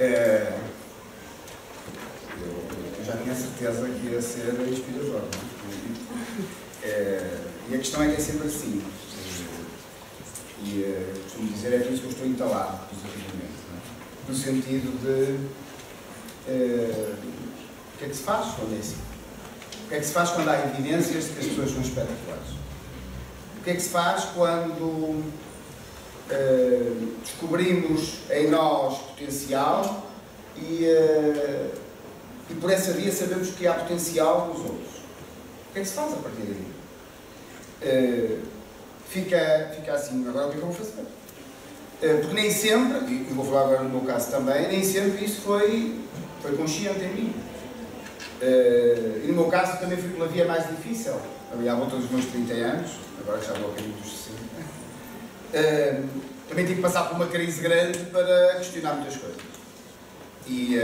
Eu já tinha certeza que ia ser inspirador, não é? E a questão é que é sempre assim. Costumo dizer, é por isso que eu estou entalado positivamente, não é? No sentido de o que é que se faz quando é assim? O que é que se faz quando há evidências de que as pessoas são espetaculares? O que é que se faz quando descobrimos em nós potencial e por essa via sabemos que há potencial nos outros? O que é que se faz a partir daí? Fica assim, agora o que é que eu vou fazer? Porque nem sempre, e vou falar agora no meu caso também, nem sempre isso foi consciente em mim. E no meu caso também fui pela via mais difícil, ali à volta dos meus 30 anos, agora que já vou a caminho dos 60. Também tive que passar por uma crise grande para questionar muitas coisas. E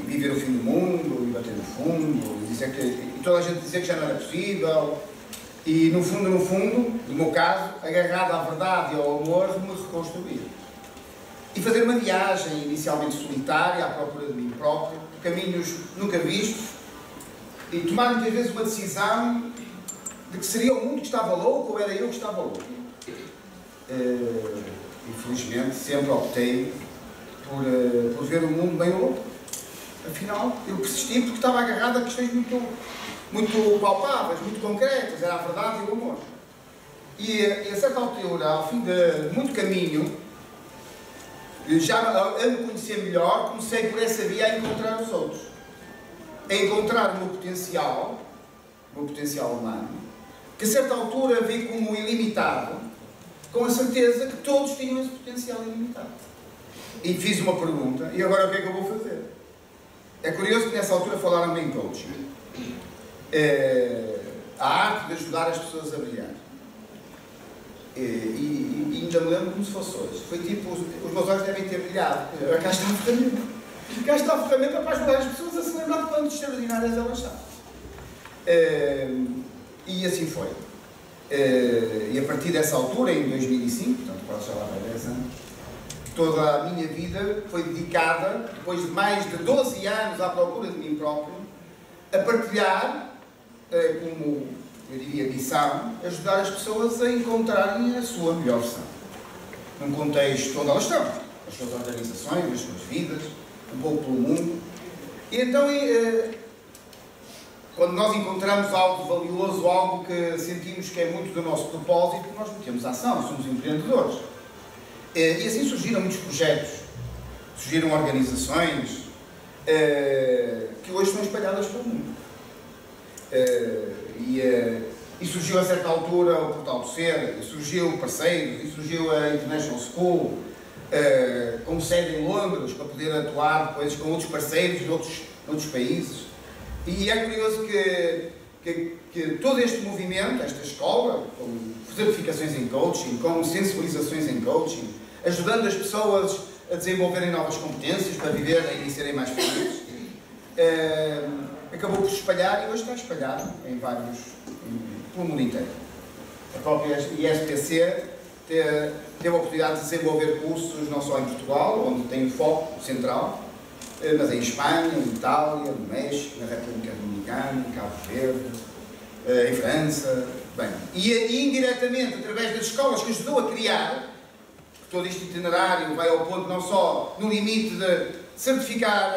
viver o fim do mundo, e bater no fundo, e toda a gente dizer que já não era possível. E no fundo, no meu caso, agarrado à verdade e ao amor, me reconstruir. E fazer uma viagem inicialmente solitária, à procura de mim próprio, por caminhos nunca vistos, e tomar muitas vezes uma decisão de que seria o mundo que estava louco ou era eu que estava louco. Infelizmente, sempre optei por ver o mundo bem louco. Afinal, eu persisti porque estava agarrado a questões muito palpáveis, muito concretas, era a verdade e o amor. E a certa altura, ao fim de muito caminho, já a me conhecer melhor, comecei por essa via a encontrar os outros. A encontrar o meu potencial humano, que a certa altura vi como ilimitado, com a certeza que todos tinham esse potencial ilimitado. E fiz uma pergunta, e agora o que é que eu vou fazer? É curioso que nessa altura falaram-me em coaching. A arte de ajudar as pessoas a brilhar. E ainda me lembro como se fosse hoje. Foi tipo, os meus olhos devem ter brilhado. Cá está a ferramenta. Cá está a ferramenta para ajudar as pessoas a se lembrar de quanto extraordinárias elas são. E assim foi. E a partir dessa altura, em 2005, portanto, quase já lá vai 10 anos, toda a minha vida foi dedicada, depois de mais de 12 anos à procura de mim próprio, a partilhar, como eu diria missão, ajudar as pessoas a encontrarem a sua melhor versão. Num contexto onde elas estão, as suas organizações, as suas vidas, um pouco pelo mundo. E então, quando nós encontramos algo valioso, algo que sentimos que é muito do nosso propósito, nós metemos ação, somos empreendedores. E assim surgiram muitos projetos, surgiram organizações que hoje são espalhadas pelo mundo. E surgiu a certa altura o Portal do Ser, surgiu parceiros, e surgiu a International School, com sede em Londres, para poder atuar depois com outros parceiros de outros países. E é curioso que todo este movimento, esta escola, com certificações em coaching, com sensibilizações em coaching, ajudando as pessoas a desenvolverem novas competências para viverem e serem mais felizes, acabou por se espalhar e hoje está espalhado pelo mundo inteiro. A própria ISPC teve a oportunidade de desenvolver cursos não só em Portugal, onde tem o foco central, mas em Espanha, em Itália, no México, na República Dominicana, em Cabo Verde, em França. Bem, e indiretamente, através das escolas que ajudou a criar, todo este itinerário vai ao ponto não só no limite de certificar,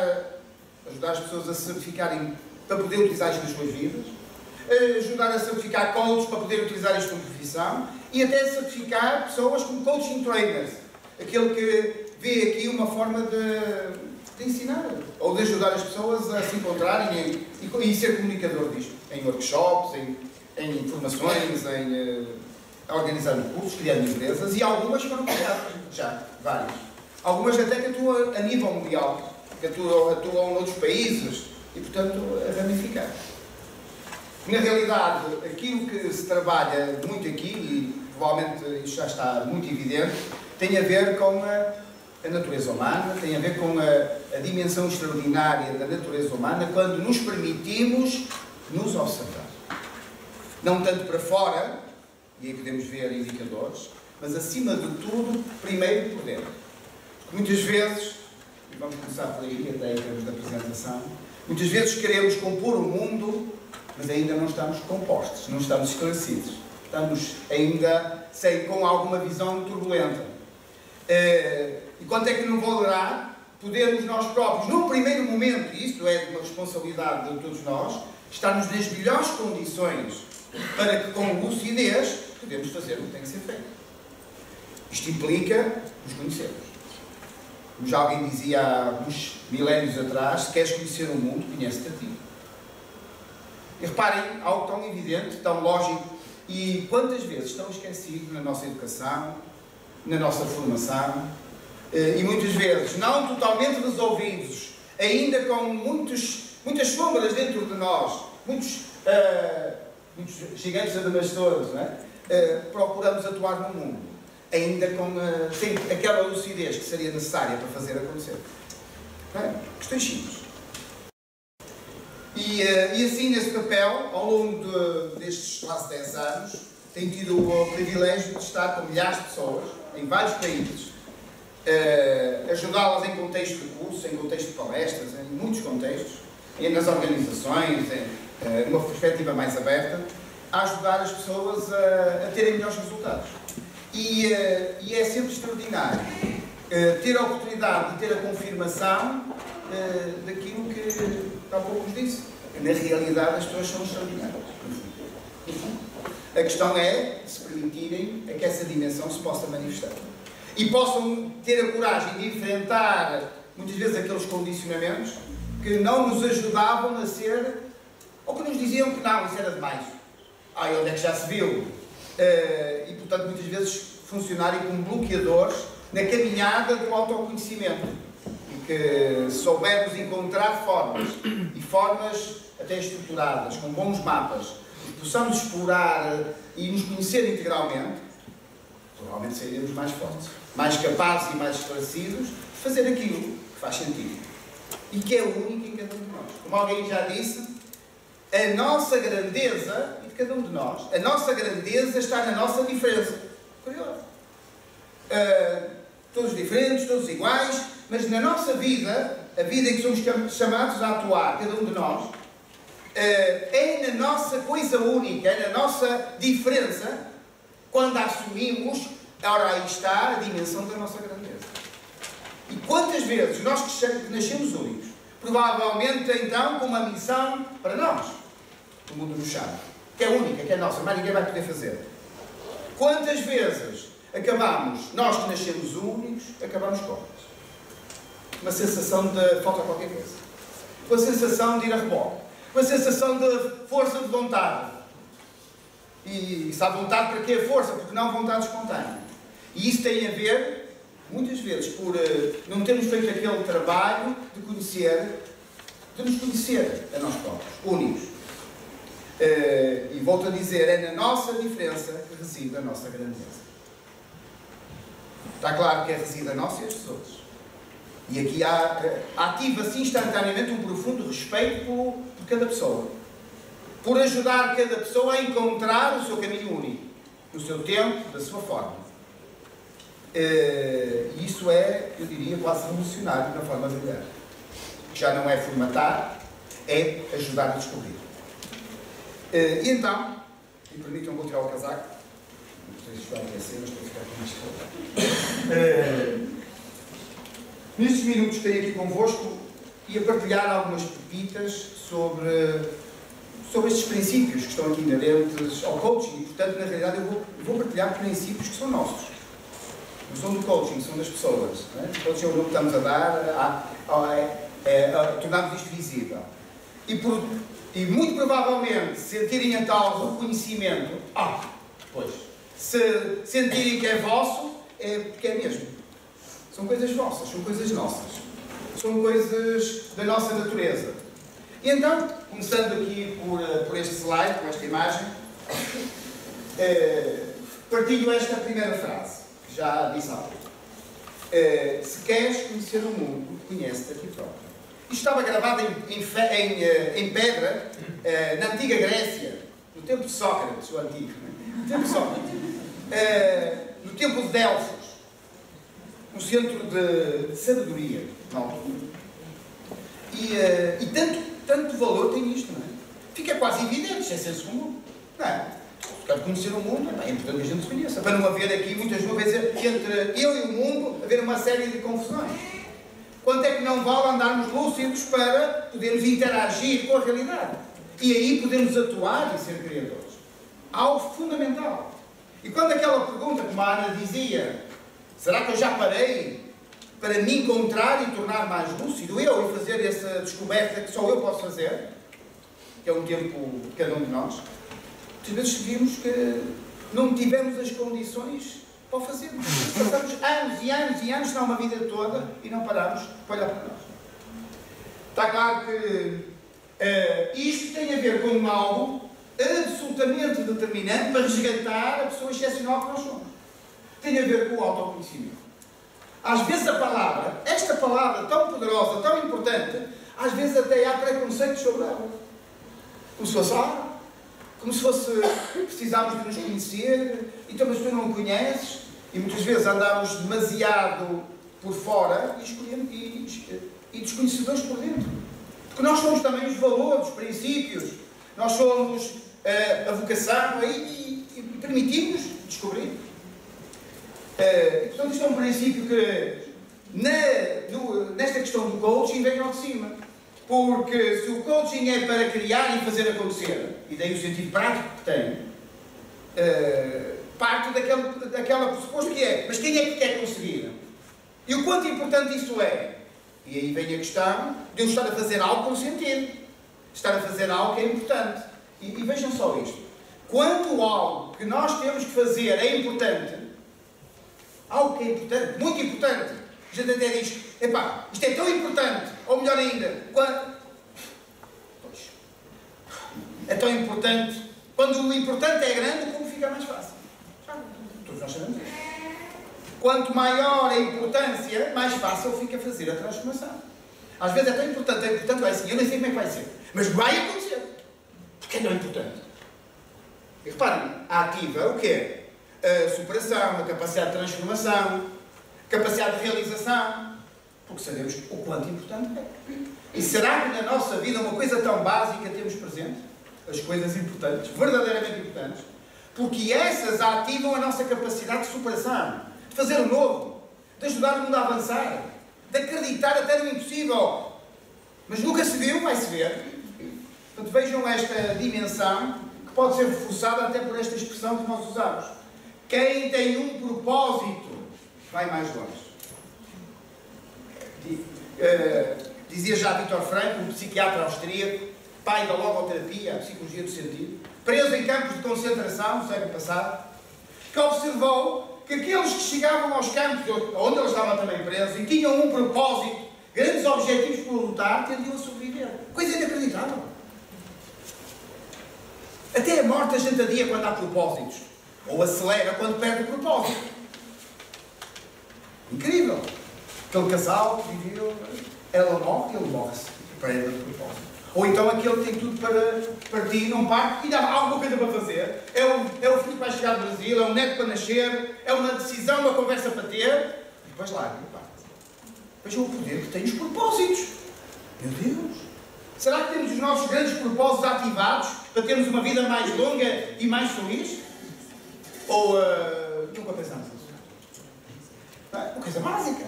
ajudar as pessoas a certificarem para poder utilizar isto nas suas vidas, ajudar a certificar coaches para poder utilizar isto como profissão e até certificar pessoas como coaching trainers, aquele que vê aqui uma forma de ensinar ou de ajudar as pessoas a se encontrarem e ser comunicador disto, em workshops, em formações, a organizar cursos, criar empresas, e algumas foram criadas já, várias. Algumas até que atuam a nível mundial, que atuam noutros países e, portanto, a ramificar. Na realidade, aquilo que se trabalha muito aqui, e provavelmente isto já está muito evidente, tem a ver com a natureza humana, tem a ver com a dimensão extraordinária da natureza humana quando nos permitimos nos observar. Não tanto para fora, e aí podemos ver indicadores, mas acima de tudo, primeiro por dentro. Porque muitas vezes, vamos começar por aí, até em termos de apresentação. Muitas vezes queremos compor o mundo, mas ainda não estamos compostos, não estamos esclarecidos. Estamos ainda com alguma visão turbulenta. E quanto é que não valerá podermos nós próprios, no primeiro momento, e isto é uma responsabilidade de todos nós, estarmos nas melhores condições para que, com lucidez, podemos fazer o que tem que ser feito. Isto implica nos conhecermos. Como já alguém dizia há uns milénios atrás, se queres conhecer o mundo, conhece-te a ti. E reparem, algo tão evidente, tão lógico, e quantas vezes tão esquecido na nossa educação, na nossa formação, e muitas vezes não totalmente resolvidos, ainda com muitas sombras dentro de nós, muitos gigantes adamastores, não é? Procuramos atuar no mundo, ainda sem aquela lucidez que seria necessária para fazer acontecer. Questões simples. E assim, nesse papel, ao longo destes quase 10 anos, tenho tido o privilégio de estar com milhares de pessoas, em vários países, ajudá-las em contexto de curso, em contexto de palestras, em muitos contextos, nas organizações, numa perspectiva mais aberta, a ajudar as pessoas a terem melhores resultados. E é sempre extraordinário ter a oportunidade de ter a confirmação daquilo que há pouco nos disse. Na realidade, as pessoas são extraordinárias. A questão é se permitirem que essa dimensão se possa manifestar. E possam ter a coragem de enfrentar, muitas vezes, aqueles condicionamentos que não nos ajudavam a ser, ou que nos diziam que não, isso era demais. Onde é que já se viu? E, portanto, muitas vezes funcionarem como bloqueadores na caminhada do autoconhecimento. E que soubermos encontrar formas, e formas até estruturadas, com bons mapas, que possamos explorar e nos conhecer integralmente, provavelmente seremos mais fortes, mais capazes e mais esclarecidos de fazer aquilo que faz sentido. E que é único em cada um de nós. Como alguém já disse, a nossa grandeza, e de cada um de nós, a nossa grandeza está na nossa diferença. Curioso. Todos diferentes, todos iguais, mas na nossa vida, a vida em que somos chamados a atuar, cada um de nós, é na nossa coisa única, é na nossa diferença, quando a assumimos, ora aí está a dimensão da nossa grandeza. E quantas vezes nós que nascemos únicos, provavelmente então com uma missão para nós, o mundo nos chama, que é única, que é nossa, mas ninguém vai poder fazer. Quantas vezes acabamos, nós que nascemos únicos, acabamos com uma sensação de falta qualquer coisa, com a sensação de ir a reboque, com a sensação de força de vontade. E se há vontade, para que a força? Porque não vontade espontânea. E isso tem a ver, muitas vezes, por não termos feito aquele trabalho de nos conhecer a nós próprios, únicos. E volto a dizer, é na nossa diferença que reside a nossa grandeza. Está claro que reside a nossa e as pessoas. E aqui ativa-se instantaneamente um profundo respeito por cada pessoa. Por ajudar cada pessoa a encontrar o seu caminho único, no seu tempo, da sua forma. E isso é, eu diria, quase revolucionário na forma de olhar. Já não é formatar, é ajudar a descobrir. E então, me permitam, vou tirar o casaco. Não sei se isto vai aquecer, mas estou a ficar com mais calor. Nestes minutos que tenho aqui convosco, ia partilhar algumas pepitas sobre estes princípios que estão aqui inerentes ao coaching. E, portanto, na realidade, eu vou partilhar princípios que são nossos. Não são do coaching, são das pessoas. Não é? O coaching é o nome que estamos a dar, tornarmos isto visível. E muito provavelmente sentirem a tal reconhecimento, pois, se sentirem que é vosso, é porque é mesmo. São coisas vossas, são coisas nossas. São coisas da nossa natureza. E então, começando aqui por este slide, com esta imagem, partilho esta primeira frase, que já disse há pouco. Se queres conhecer o mundo, conhece-te a ti próprio. Isto estava gravado em pedra, na antiga Grécia, no tempo de Sócrates, o antigo, no tempo de Sócrates, no tempo de Delfos, no centro de sabedoria, não, E tanto valor tem isto, não é? Fica quase evidente, isto é senso comum. Não é? Se quer conhecer o mundo, é importante que a gente se conheça. Para não haver aqui muitas vezes entre eu e o mundo, haver uma série de confusões. Quanto é que não vale andarmos lúcidos para podermos interagir com a realidade? E aí podemos atuar e ser criadores. Algo fundamental. E quando aquela pergunta, como a Ana dizia, será que eu já parei para me encontrar e tornar mais lúcido eu e fazer essa descoberta que só eu posso fazer, que é um tempo de cada um de nós, muitas vezes vimos que não tivemos as condições para o fazer. Passamos anos e anos e anos, se não uma vida toda, e não paramos para olhar para nós. Está claro que isto tem a ver com algo absolutamente determinante para resgatar a pessoa excepcional que nós somos. Tem a ver com o autoconhecimento. Às vezes a palavra, esta palavra tão poderosa, tão importante, às vezes até há preconceitos sobre ela. Como se fosse como se fosse precisávamos de nos conhecer, então mas tu não o conheces, e muitas vezes andamos demasiado por fora e desconhecedores por dentro. Porque nós somos também os valores, os princípios, nós somos a vocação e permitimos descobrir. Portanto, isto é um princípio que nesta questão do coaching vem ao de cima. Porque se o coaching é para criar e fazer acontecer, e daí o sentido prático que tem, parte daquela pressuposto que é, mas quem é que quer conseguir? E o quanto importante isso é? E aí vem a questão de eu estar a fazer algo com sentido. Estar a fazer algo que é importante. E vejam só isto. Quando algo que nós temos que fazer é importante, algo que é importante, muito importante, a gente até diz, epá, isto é tão importante, ou melhor ainda, é tão importante, quando o importante é grande, como fica mais fácil? Todos nós sabemos isso. Quanto maior a importância, mais fácil fica fazer a transformação. Às vezes é tão importante, vai assim, eu nem sei como é que vai ser, mas vai acontecer. Porque é tão importante. E reparem, a ativa, o quê? A superação, a capacidade de transformação, capacidade de realização, porque sabemos o quanto importante é. E será que na nossa vida uma coisa tão básica temos presente? As coisas importantes, verdadeiramente importantes, porque essas ativam a nossa capacidade de superação, de fazer o novo, de ajudar o mundo a avançar, de acreditar até no impossível. Mas nunca se viu, vai-se ver. Portanto, vejam esta dimensão, que pode ser reforçada até por esta expressão que nós usamos. Quem tem um propósito vai mais longe. Dizia já Viktor Frankl, um psiquiatra austríaco, pai da logoterapia, a psicologia do sentido, preso em campos de concentração no século passado, que observou que aqueles que chegavam aos campos onde ele estava também preso e tinham um propósito, grandes objetivos por lutar, tendiam a sobreviver. Coisa inacreditável. Até a morte a gente adia quando há propósitos. Ou acelera quando perde o propósito. Incrível. Aquele casal que viveu, ela morre e ele morre-se. Perde o propósito. Ou então aquele que tem tudo para partir, não parte, e ainda há alguma coisa para fazer. É o filho que vai chegar do Brasil, é um neto para nascer, é uma decisão, uma conversa para ter, e depois lá, e parte. Vejam o poder que tem os propósitos. Meu Deus! Será que temos os nossos grandes propósitos ativados para termos uma vida mais longa e mais feliz? Ou nunca pensamos nisso? Uma coisa básica.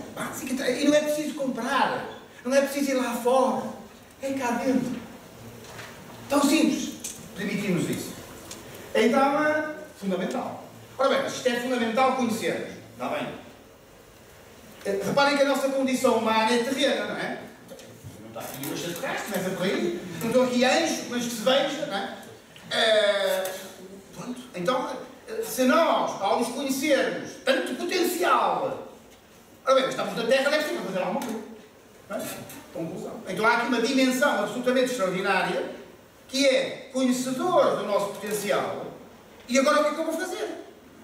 E não é preciso comprar. Não é preciso ir lá fora. É cá dentro. Tão simples. Permitimos isso. Então é fundamental. Ora bem, isto é fundamental conhecermos. Está bem? Reparem que a nossa condição humana é terrena, não é? Não está aqui o extraterrestre, começa por aí. Não estão aqui anjos, mas que se veja, não é? Pronto. Então, se nós, ao nos conhecermos, tanto potencial, ora bem, estamos na Terra, deve ser para fazer alguma coisa. Não é? Conclusão. Então há aqui uma dimensão absolutamente extraordinária, que é conhecedor do nosso potencial, e agora o que é que eu vou fazer?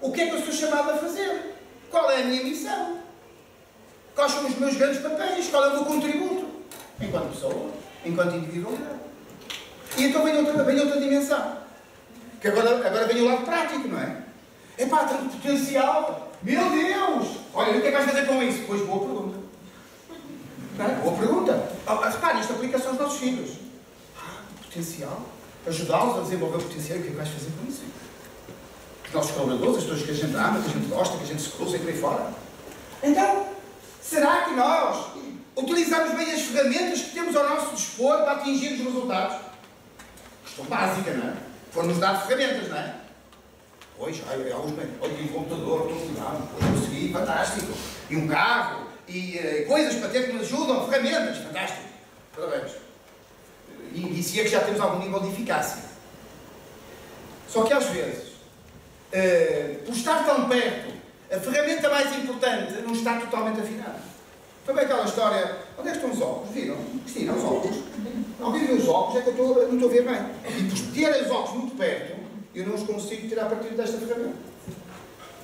O que é que eu sou chamado a fazer? Qual é a minha missão? Quais são os meus grandes papéis? Qual é o meu contributo? Enquanto pessoa, enquanto individualidade. E então vem outra dimensão. Que agora vem o lado prático, não é? Epá, tanto potencial. Meu Deus! Olha, o que é que vais fazer com isso? Pois, boa pergunta. Não é? Boa pergunta. Repare, esta aplicação aos nossos filhos. Potencial. Ajudá-los a desenvolver o potencial. E o que é que vais fazer com isso? Os nossos colaboradores, as pessoas que a gente ama, que a gente gosta, que a gente se cruza e por aí fora. Então, será que nós utilizamos bem as ferramentas que temos ao nosso dispor para atingir os resultados? Questão básica, não é? Foram-nos dar ferramentas, não é? Pois, alguns bem, olha, tem um computador, estou cuidado, depois consegui, fantástico. E um carro, e coisas para ter que nos ajudam, ferramentas, fantástico. Parabéns. E indicia que já temos algum nível de eficácia. Só que às vezes, por estar tão perto, a ferramenta mais importante não está totalmente afinada. Foi bem aquela história, onde é que estão os óculos? Viram? Cristina, os óculos. Alguém viu os óculos? É que eu não estou a ver bem. E por ter os óculos muito perto, eu não os consigo tirar partido desta ferramenta.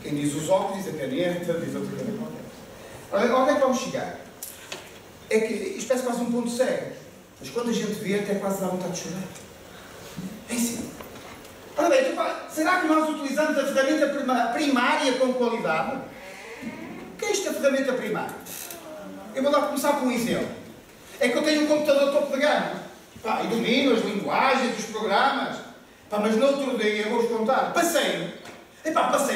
Quem diz os óculos diz a caneta, diz outra coisa qualquer. Onde é que vamos chegar? É que isto parece quase um ponto cego. Mas quando a gente vê, até quase dá vontade de chorar. É assim. Ora bem, será que nós utilizamos a ferramenta primária com qualidade? O que é esta ferramenta primária? Eu vou lá começar com um exemplo. É que eu tenho um computador topo de gama. E domino as linguagens, os programas. Mas no outro dia, vou-vos contar, passei,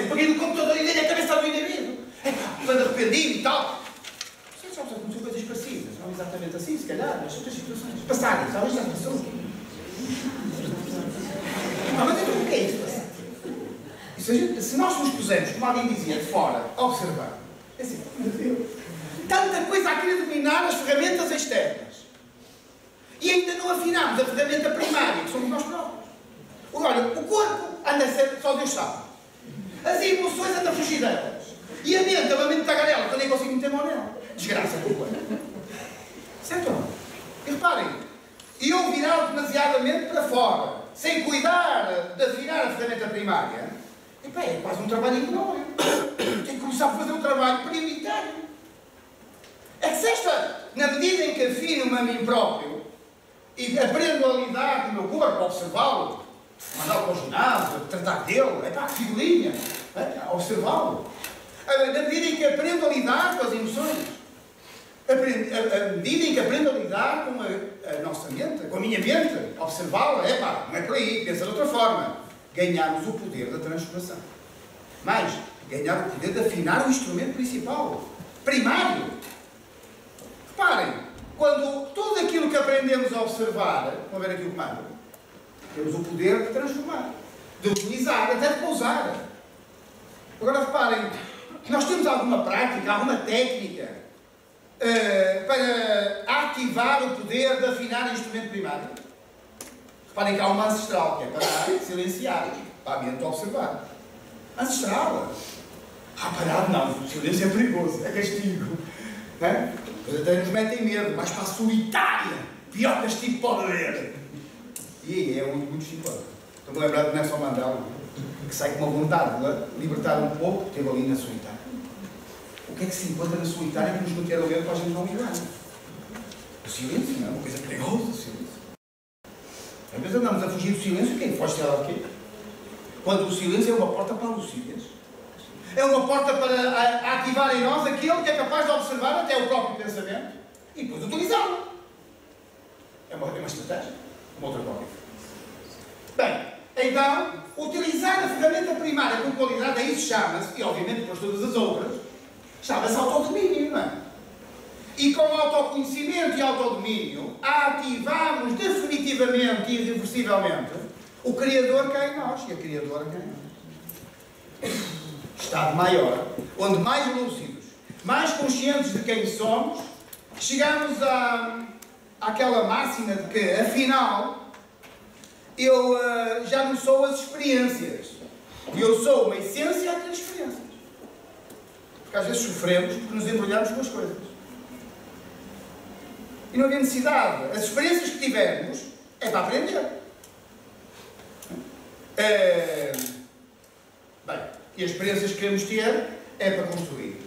peguei no computador e dei a cabeça do indivíduo. Quando arrependido e tal. Vocês já aconteceu coisas parecidas, não exatamente assim, se calhar, mas outras situações. Passaram, talvez já passou. Mas então o que é isso, passar? Se nós nos pusermos, como alguém dizia, de fora, a observar, é assim, meu Deus, tanta coisa a querer dominar as ferramentas externas. E ainda não afinamos a ferramenta primária, que somos nós próprios. Olha, o corpo anda sempre, só Deus sabe. As emoções andam fugidas. E a mente é uma mente tagarela, que eu nem consigo meter mão nela. Desgraça completa. Certo ou não? E reparem, eu virar demasiadamente para fora, sem cuidar de afinar a ferramenta primária, é quase um trabalho económico. Tenho que começar a fazer um trabalho prioritário. É que se esta, na medida em que afino-me a mim próprio, e aprendo a lidar com o meu corpo, a observá-lo, mandá-lo para o ginásio, tratar dele, figurinha, observá-lo. Na medida em que aprendo a lidar com as emoções, à medida em que aprendo a lidar com a nossa mente, com a minha mente, observá-la, não é por aí, pensa de outra forma. Ganhamos o poder da transformação. Mais, ganhar o poder de afinar o instrumento principal, primário. Reparem, quando tudo aquilo que aprendemos a observar, vão ver aqui o comando, temos o poder de transformar, de utilizar, até de pousar. Agora reparem, nós temos alguma prática, alguma técnica para ativar o poder de afinar o instrumento primário. Reparem que há uma ancestral, que é parar, silenciar, para a mente observar. Ancestral. Parado não, o silêncio é perigoso, é castigo. Depois até nos metem medo, mais para a solitária, pior castigo pode haver. E aí é muito simpático. Estou-me a lembrar de Nelson Mandela, que sai com uma vontade de libertar um pouco, que teve ali na solitária. O que é que se encontra na solitária que nos meter a ler para a gente não ligar? O silêncio, não é? Uma coisa perigosa, o silêncio. Às vezes andamos a fugir do silêncio, quem foge sei lá de quê? Quando o silêncio é uma porta para a lucidez. É uma porta para ativar em nós aquilo que é capaz de observar até o próprio pensamento e depois utilizá-lo. É uma estratégia. Uma outra qualquer. Bem, então, utilizar a ferramenta primária com qualidade, a isso chama-se, e obviamente depois todas as outras, chama-se autodomínio, não é? E com autoconhecimento e autodomínio, ativamos definitivamente e irreversivelmente o Criador que há em nós e a Criadora que há em nós. Estado maior, onde mais lúcidos, mais conscientes de quem somos, chegamos àquela máxima de que, afinal, eu já não sou as experiências. Eu sou uma essência daquelas experiências. Porque às vezes sofremos porque nos embrulhamos com as coisas. E não havia necessidade. As experiências que tivermos é para aprender. Bem, e as experiências que queremos ter é para construir.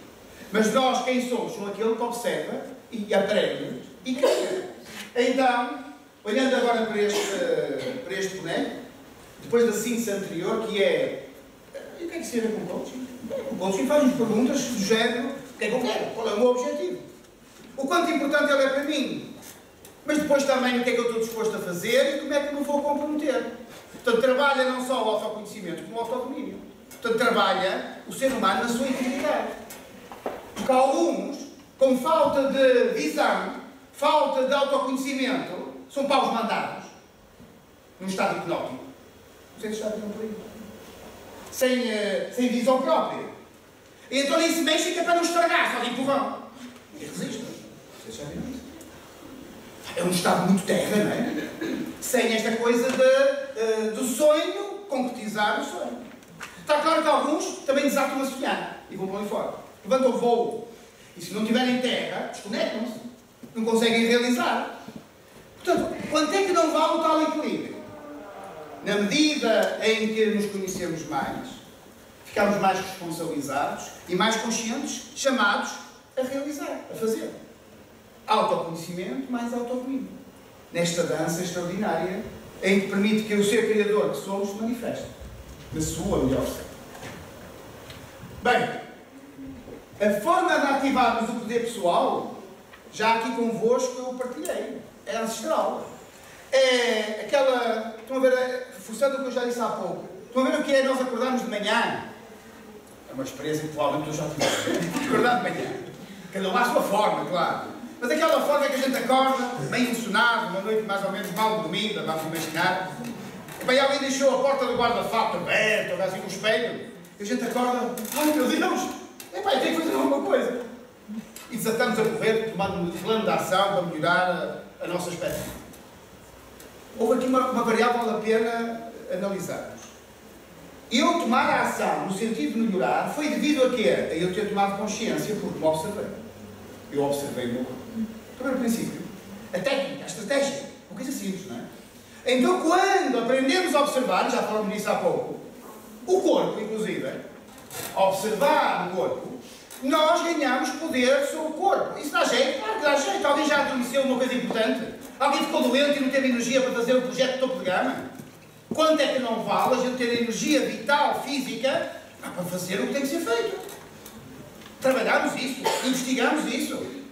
Mas nós, quem somos, somos aquele que observa e aprende e cria. Então, olhando agora para este boneco, depois da síntese anterior, que é e o que é que se vê com o coaching? O coaching faz-nos perguntas do género: o que é que eu quero? Qual é o meu objetivo? O quanto importante ele é para mim? mas depois também o que é que eu estou disposto a fazer e como é que me vou comprometer. Portanto, trabalha não só o autoconhecimento, como o autodomínio. Portanto, trabalha o ser humano na sua integridade. Porque alguns, com falta de visão, falta de autoconhecimento, são paus mandados num estado hipnótico. Não sei se está a ver por aí. Sem visão própria. E então nem se mexe que é para não estragar, só de empurrão. E resistem. Vocês já viram isso? É um estado muito terra, não é? Sem esta coisa do sonho, concretizar o sonho. Está claro que alguns também desatam a sonhar e vão para ali fora. Levantam o voo. E se não tiverem terra, desconectam-se. Não conseguem realizar. Portanto, quanto é que não vale o tal equilíbrio? Na medida em que nos conhecemos mais, ficamos mais responsabilizados e mais conscientes, chamados a realizar, a fazer. Autoconhecimento mais autodomínio. Nesta dança extraordinária, em que permite que o ser criador que somos se manifeste na sua melhor forma. Bem, a forma de ativarmos o poder pessoal, já aqui convosco eu partilhei, é ancestral. É aquela, estão a ver, reforçando o que eu já disse há pouco, estão a ver o que é nós acordarmos de manhã? É uma experiência que provavelmente eu já tive. Acordar de manhã. Cada um à sua forma, claro. Mas aquela forma que a gente acorda, bem emocionado, uma noite mais ou menos mal dormida, vamos imaginar. E bem, alguém deixou a porta do guarda-fato aberta, assim com o espelho, e a gente acorda, ai meu Deus, epá, eu tenho que fazer alguma coisa. E desatamos a correr, tomando um plano de ação para melhorar a nossa espécie. Houve aqui uma variável que vale a pena analisarmos. Eu tomar a ação no sentido de melhorar foi devido a quê? A eu ter tomado consciência porque me observei. Eu observei o meu corpo. Estou a ver o princípio? A técnica, a estratégia. Uma coisa simples, não é? Então, quando aprendemos a observar, já falamos nisso há pouco, o corpo, inclusive, observar o corpo, nós ganhamos poder sobre o corpo. Isso dá jeito? Claro que dá jeito. Alguém já adormeceu uma coisa importante? Alguém ficou doente e não teve energia para fazer o projeto topo de gama? Quanto é que não vale a gente ter energia vital, física, para fazer o que tem que ser feito? Trabalhamos isso, investigamos isso.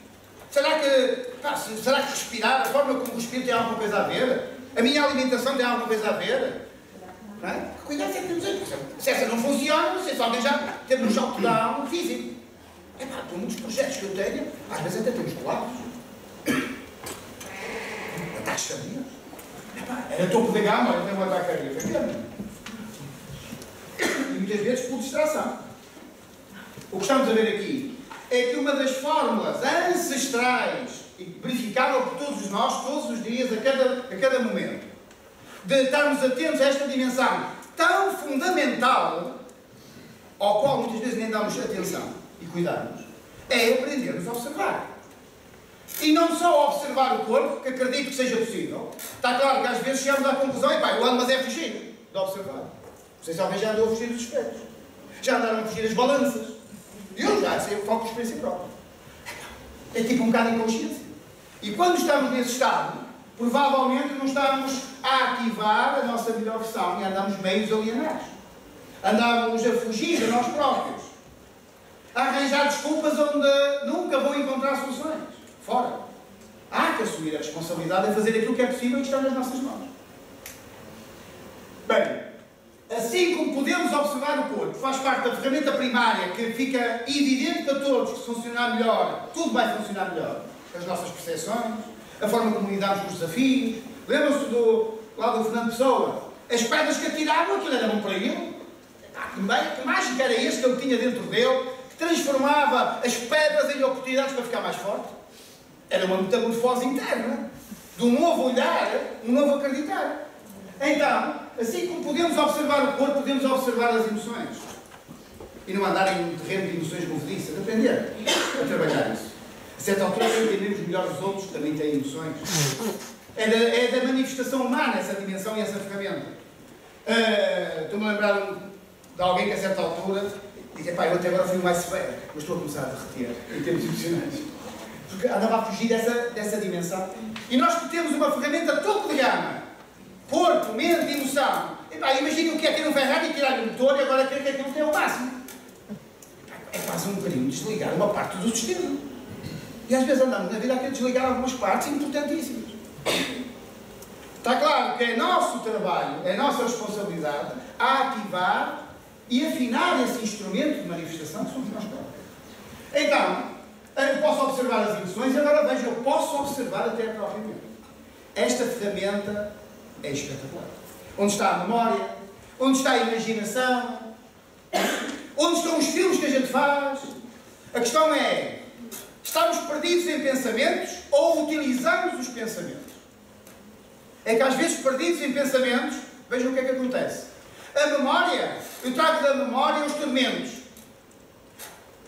Será que respirar, a forma como respiro tem alguma coisa a ver? A minha alimentação tem alguma coisa a ver? Não é? Que cuidado é que temos aí? Se essa não funciona, não sei se alguém já teve um shutdown físico. É pá, por muitos projetos que eu tenho, às vezes até temos colapsos. Ataques cardíacos. Era topo de gama, eu tenho um ataque cardíaco. E muitas vezes por distração. O que estamos a ver aqui é que uma das fórmulas ancestrais e verificável por todos nós, todos os dias, a cada momento, de estarmos atentos a esta dimensão tão fundamental, ao qual muitas vezes nem damos atenção e cuidarmos, é aprendermos a observar. E não só observar o corpo, que acredito que seja possível. Está claro que às vezes chegamos à conclusão, eu ando, mas é fugir de observar. Não sei se alguém já andou a fugir dos espelhos. Já andaram a fugir as balanças. Eu já sei, eu falo com experiência própria. É tipo um bocado de inconsciência. E quando estamos nesse estado, provavelmente não estamos a ativar a nossa melhor versão e andamos meios alienados. Andamos a fugir de nós próprios. A arranjar desculpas onde nunca vão encontrar soluções. Fora. Há que assumir a responsabilidade de fazer aquilo que é possível e que está nas nossas mãos. Bem, assim como podemos observar o corpo, faz parte da ferramenta primária que fica evidente para todos que se funcionar melhor, tudo vai funcionar melhor. As nossas percepções, a forma como lidamos com os desafios. Lembram-se lá do Fernando Pessoa? As pedras que atiravam, aquilo era bom para ele. Que mágica era este que ele tinha dentro dele, que transformava as pedras em oportunidades para ficar mais forte? Era uma metamorfose interna, de um novo olhar, um novo acreditar. Então, assim como podemos observar o corpo, podemos observar as emoções. E não andar em um terreno de emoções movediças, aprender a trabalhar isso. A certa altura, entendemos melhor os outros que também têm emoções. É da manifestação humana essa dimensão e essa ferramenta. Estou-me a lembrar de alguém que a certa altura diz, eu até agora fui o mais severo, mas estou a começar a derreter em termos emocionais. Porque andava a fugir dessa dimensão. E nós que temos uma ferramenta topo de gama, corpo, mente e emoção. Imagina o que é ter um Ferrari e tirar o motor e agora querer que aquilo tenha o máximo. É quase um bocadinho desligar uma parte do sistema. E às vezes andamos na vida a querer desligar algumas partes importantíssimas. Está claro que é nosso trabalho, é nossa responsabilidade a ativar e afinar esse instrumento de manifestação que somos nós próprios. Então, eu posso observar as emoções e agora veja, eu posso observar até a própria mente. Esta ferramenta é espetacular. Onde está a memória, onde está a imaginação, onde estão os filmes que a gente faz. A questão é, estamos perdidos em pensamentos ou utilizamos os pensamentos? É que às vezes perdidos em pensamentos, vejam o que é que acontece. A memória, eu trago da memória os tormentos.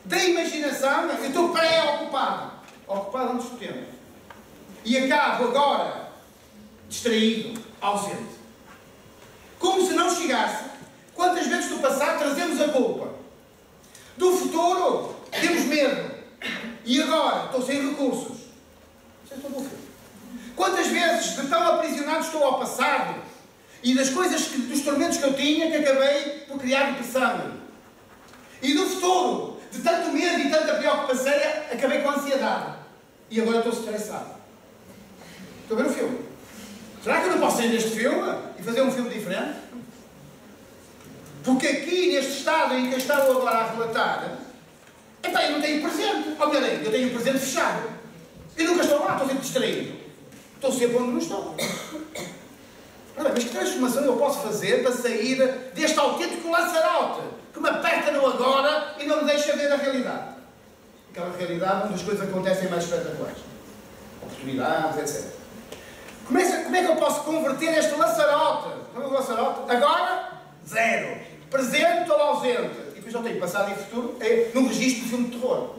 Da imaginação, eu estou pré-ocupado. Ocupado antes do tempo. E acabo agora distraído, ausente. Como se não chegasse. Quantas vezes do passado trazemos a culpa? Do futuro, temos medo. E agora, estou sem recursos. Vocês estão a ouvir? Quantas vezes de tão aprisionado estou ao passado e das coisas, dos tormentos que eu tinha, que acabei por criar depressão. E do futuro, de tanto medo e tanta preocupação, acabei com ansiedade. E agora estou estressado. Estou a ver o filme. Será que eu não posso sair deste filme e fazer um filme diferente? Porque aqui, neste estado em que eu estava agora a relatar, eu não tenho presente. Ou melhor, eu tenho um presente fechado. Eu nunca estou lá, estou sempre distraído. Estou sempre onde não estou. Mas que transformação eu posso fazer para sair deste autêntico laçarote que me aperta no agora e não me deixa ver a realidade? Aquela realidade onde as coisas acontecem mais espetaculares. Oportunidades, etc. Como é que eu posso converter este laçarote? Agora, zero. Presente ou ausente. E depois só tenho passado e futuro num registro de filme de terror.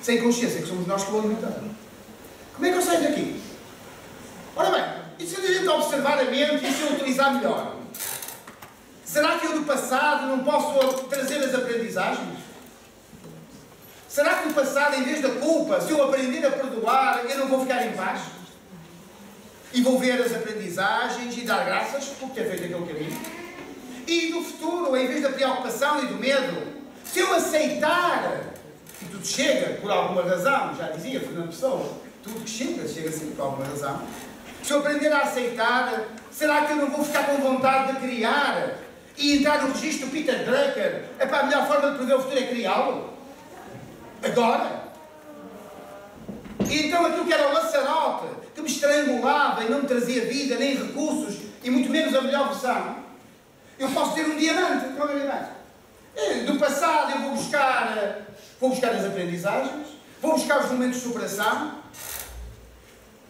Sem consciência, que somos nós que o alimentamos. Como é que eu saio daqui? Ora bem, e se a gente observar a mente e se eu utilizar melhor? Será que eu do passado não posso trazer as aprendizagens? Será que no passado, em vez da culpa, se eu aprender a perdoar, eu não vou ficar em paz? E vou ver as aprendizagens e dar graças por ter feito aquele caminho? E do futuro, em vez da preocupação e do medo, se eu aceitar que tudo chega por alguma razão, já dizia Fernando Pessoa, tudo que chega sempre por alguma razão, se eu aprender a aceitar, será que eu não vou ficar com vontade de criar e entrar no registro Peter Drucker? A melhor forma de prever o futuro é criá-lo? Agora? E então aquilo que era o laçarote, que me estrangulava e não me trazia vida, nem recursos, e muito menos a melhor versão, eu posso ter um diamante. Não é diamante? Do passado eu vou buscar as aprendizagens, vou buscar os momentos de superação.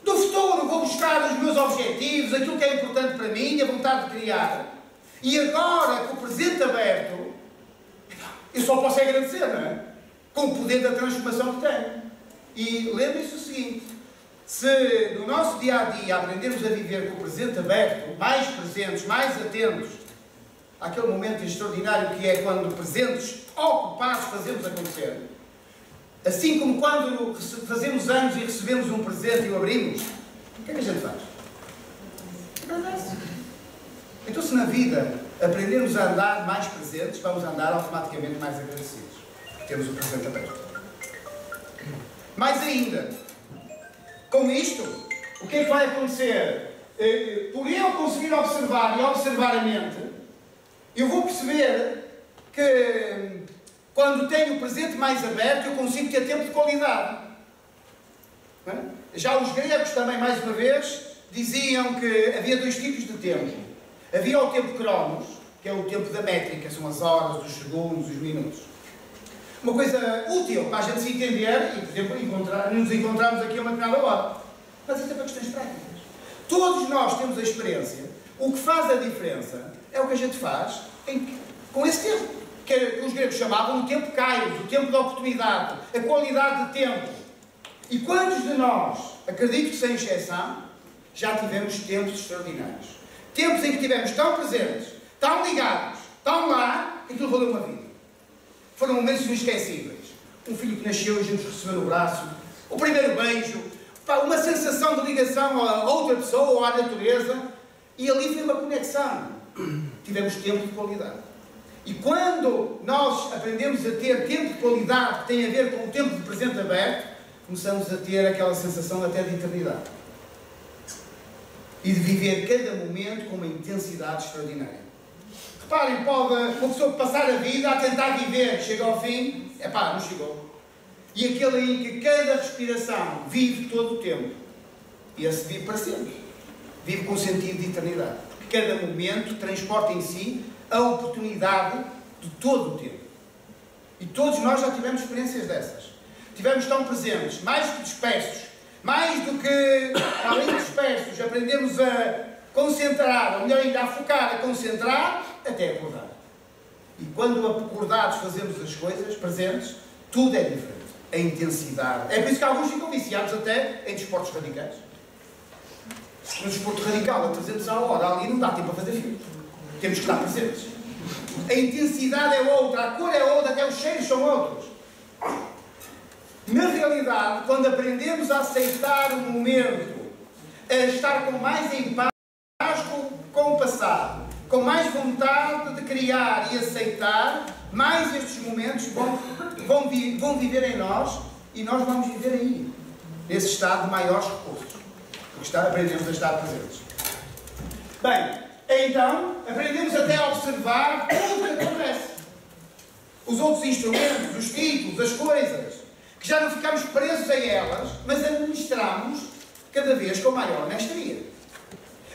Do futuro vou buscar os meus objetivos, aquilo que é importante para mim, a vontade de criar. E agora, com o presente aberto, eu só posso agradecer, não é? Com o poder da transformação que tenho. E lembrem-se o seguinte, se no nosso dia-a-dia aprendermos a viver com o presente aberto, mais presentes, mais atentos, àquele momento extraordinário que é quando presentes, ocupados, fazemos acontecer. Assim como quando fazemos anos e recebemos um presente e o abrimos, o que é que a gente faz? Agradece. Então, se na vida aprendermos a andar mais presentes, vamos andar automaticamente mais agradecidos. Temos o presente aberto. Mais ainda, com isto, o que é que vai acontecer? Por eu conseguir observar e observar a mente, eu vou perceber que quando tenho o presente mais aberto, eu consigo ter tempo de qualidade. Já os gregos também, mais uma vez, diziam que havia dois tipos de tempo. Havia o tempo cronos, que é o tempo da métrica, são as horas, os segundos, os minutos. Uma coisa útil para a gente se entender e, por exemplo, nos encontrarmos aqui a uma determinada hora. Mas isso é para questões práticas. Todos nós temos a experiência. O que faz a diferença é o que a gente faz com esse tempo. Que os gregos chamavam o tempo kairos, o tempo da oportunidade, a qualidade de tempo. E quantos de nós, acredito que sem exceção, já tivemos tempos extraordinários? Tempos em que estivemos tão presentes, tão ligados, tão lá, que aquilo valeu uma vida. Foram momentos inesquecíveis. Um filho que nasceu e a gente recebeu no braço, o primeiro beijo, uma sensação de ligação a outra pessoa ou à natureza, e ali foi uma conexão. Tivemos tempo de qualidade. E quando nós aprendemos a ter tempo de qualidade que tem a ver com o tempo de presente aberto, começamos a ter aquela sensação até de eternidade. E de viver cada momento com uma intensidade extraordinária. Reparem, pode uma pessoa passar a vida a tentar viver, chega ao fim, não chegou. E aquele em que cada respiração vive todo o tempo. E esse vive para sempre. Vive com sentido de eternidade. Porque cada momento transporta em si a oportunidade de todo o tempo. E todos nós já tivemos experiências dessas. Tivemos tão presentes, mais que dispersos, mais do que, além de dispersos, aprendemos a concentrar, ou melhor ainda, a focar, a concentrar, até acordar. E quando acordados fazemos as coisas presentes, tudo é diferente. A intensidade. É por isso que alguns ficam viciados até em desportos radicais. No desporto radical, a 300 a hora, ali não dá tempo a fazer filme. Temos que estar presentes. A intensidade é outra, a cor é outra, até os cheiros são outros. Na realidade, quando aprendemos a aceitar o momento, a estar com mais em paz com o passado, com mais vontade de criar e aceitar, mais estes momentos vão viver em nós e nós vamos viver aí, nesse estado de maiores recursos, porque aprendemos a estar presentes. Bem, então, aprendemos até a observar tudo o que acontece. Os outros instrumentos, os títulos, as coisas, que já não ficamos presos a elas, mas administramos cada vez com maior mestria.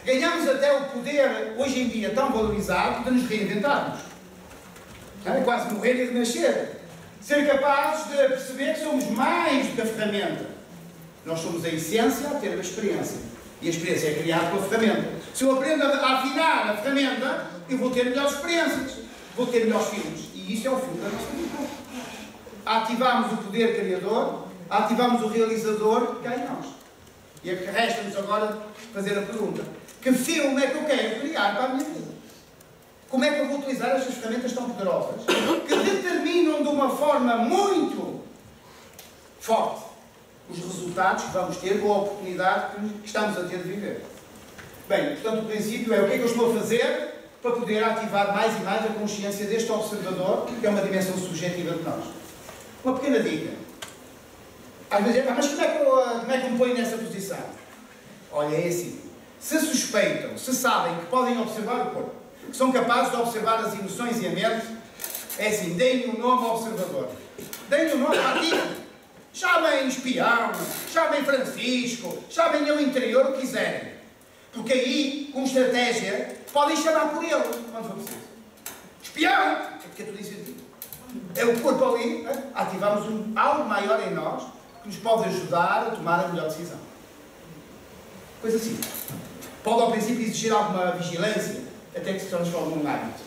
Ganhamos até o poder, hoje em dia tão valorizado, de nos reinventarmos. É quase morrer e renascer. Ser capazes de perceber que somos mais do que a ferramenta. Nós somos a essência a ter a experiência. E a experiência é criada pela ferramenta. Se eu aprendo a afinar a ferramenta, eu vou ter melhores experiências. Vou ter melhores filmes. E isso é o filme da nossa vida. Ativamos o poder criador, ativamos o realizador que há em nós. E é que resta-nos agora fazer a pergunta: que filme é que eu quero criar para a minha vida? Como é que eu vou utilizar estas ferramentas tão poderosas que determinam de uma forma muito forte os resultados que vamos ter com a oportunidade que estamos a ter de viver? Bem, portanto, o princípio é o que é que eu estou a fazer para poder ativar mais e mais a consciência deste observador, que é uma dimensão subjetiva de nós. Uma pequena dica. Às vezes, mas como é que eu me ponho nessa posição? Olha, é assim. Se suspeitam, se sabem que podem observar o corpo, que são capazes de observar as emoções e a mente, é assim, deem um nome ao observador. Deem um nome ativo. Chamem espião, chamem Francisco, chamem ao interior o que quiserem. Porque aí, com estratégia, podem chamar por ele, quando for preciso. Espião! É porque é tudo incentivo. É o corpo ali, ativamos algo maior em nós que nos pode ajudar a tomar a melhor decisão. Coisa assim. Pode ao princípio exigir alguma vigilância, até que se transforme num hábito.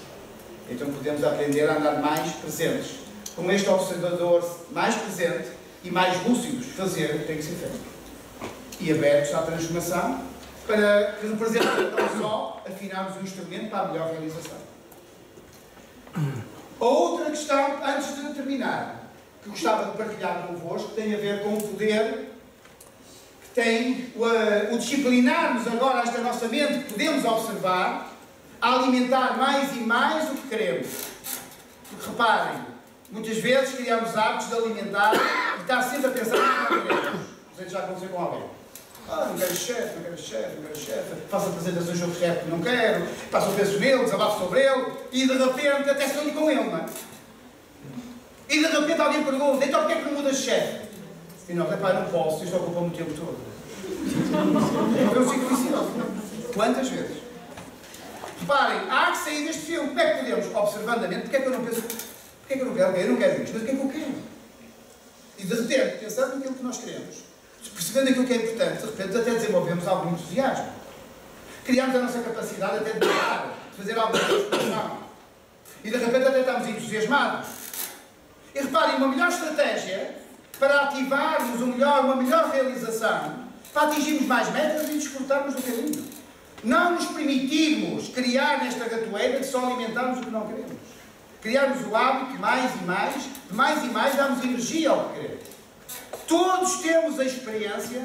Então podemos aprender a andar mais presentes. Com este observador mais presente e mais lúcidos, fazer o que tem que ser feito. E abertos à transformação, para que representem não só afinarmos o instrumento para a melhor realização. A outra questão, antes de terminar, que gostava de partilhar convosco, tem a ver com o poder que tem o disciplinarmos agora esta nossa mente, que podemos observar, a alimentar mais e mais o que queremos. Porque reparem, muitas vezes criamos hábitos de alimentar e estar sempre a pensar no que não queremos. Não sei se já aconteceu com alguém. Não quero chefe, não quero chefe, não quero chefe. Faço apresentações sobre chefe que não quero. Passo o peso nele, desabafo sobre ele. E de repente até sonho com ele, não é? E de repente alguém pergunta: então porquê é que não mudas de chefe? E não, rapaz, não posso, isto ocupa-me o tempo todo. É um ciclo vicioso. Quantas vezes? Reparem, há que sair deste filme. Como é que podemos? Observando a mente, porque é que eu não penso? Porque é que eu não quero? Eu não quero isto, mas o que é que eu quero? E de repente, pensando naquilo que nós queremos, percebendo aquilo que é importante, de repente até desenvolvemos algum entusiasmo. Criamos a nossa capacidade até de pensar, de fazer alguma transformação. E de repente até estamos entusiasmados. E reparem, uma melhor estratégia para ativarmos uma melhor realização, para atingirmos mais metas e desfrutarmos do caminho. Não nos permitirmos criar nesta ratoeira de só alimentarmos o que não queremos. Criarmos o hábito de mais e mais darmos energia ao que queremos. Todos temos a experiência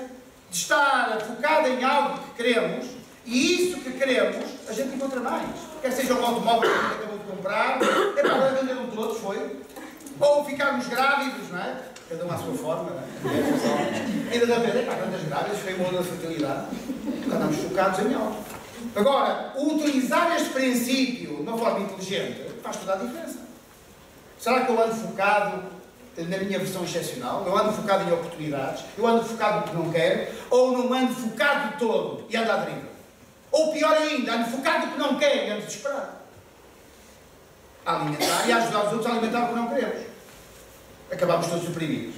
de estar focado em algo que queremos, e isso que queremos a gente encontra mais. Quer seja um automóvel que a gente acabou de comprar, é para venderam todos, foi? Ou ficarmos grávidos, não é? cada um à sua forma, não é? Ainda de repente, quantas grávidas, foi uma da fertilidade, andamos focados em algo. Agora, utilizar este princípio de uma forma inteligente faz toda a diferença. Será que eu ando focado na minha versão excepcional? Eu ando focado em oportunidades? Eu ando focado no que não quero? Ou não ando focado de todo e ando à deriva? Ou pior ainda, ando focado no que não quero e ando desesperado? A alimentar e a ajudar os outros a alimentar o que não queremos. Acabamos todos oprimidos.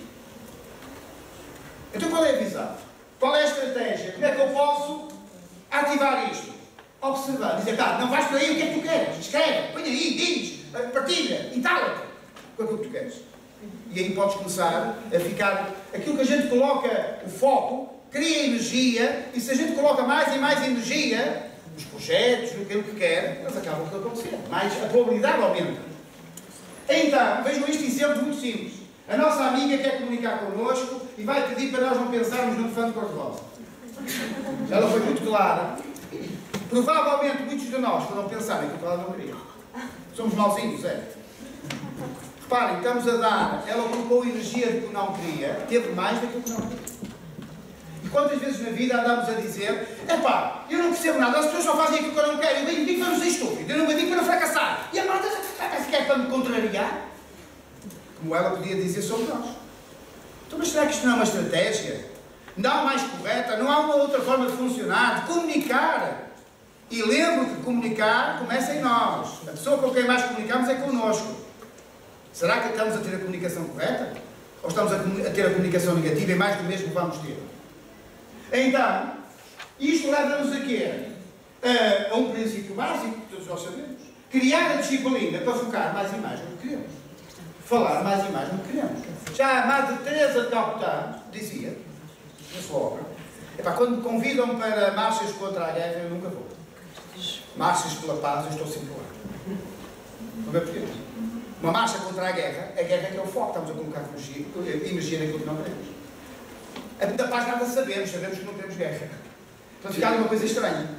Então qual é a visão? Qual é a estratégia? Como é que eu posso ativar isto? Observar, dizer, não vais por aí, o que é que tu queres? Escreve, põe aí, diz, partilha, entala-te com aquilo que tu queres. E aí podes começar a ficar... Aquilo que a gente coloca, o foco, cria energia, e se a gente coloca mais e mais energia nos projetos, no que quer, eles acabam por acontecer. Mais a probabilidade aumenta. Então, vejam este exemplo muito simples. A nossa amiga quer comunicar connosco e vai pedir para nós não pensarmos no elefante cor-de-rosa. Ela foi muito clara. Provavelmente muitos de nós foram pensar naquilo que ela não queria. Somos mauzinhos, é? Reparem, estamos a dar, ela colocou energia do que não queria, teve mais daquilo que não queria. E quantas vezes na vida andamos a dizer, epá, eu não percebo nada, as pessoas só fazem aquilo que eu não quero, eu venho para não ser estúpido, eu não venho para não fracassar. E a malta se quer para me contrariar, como ela podia dizer sobre nós. Então, mas será que isto não é uma estratégia? Não mais correta? Não há uma outra forma de funcionar, de comunicar? E lembro que comunicar começa em nós. A pessoa com quem mais comunicamos é connosco. Será que estamos a ter a comunicação correta? Ou estamos a ter a comunicação negativa e mais do mesmo que vamos ter? Então, isto leva-nos a quê? A um princípio básico que todos nós sabemos. Criar a disciplina para focar mais e mais no que queremos. Falar mais e mais no que queremos. Já a Madre Teresa de Calcutá dizia, na sua obra, quando me convidam para marchas contra a guerra, eu nunca vou. Marchas pela paz, eu estou sempre lá. Não é porquê? Uma marcha contra a guerra é que é o foco. Estamos a colocar energia naquilo que não queremos. Da paz nada sabemos que não queremos guerra. Portanto, fica uma coisa estranha.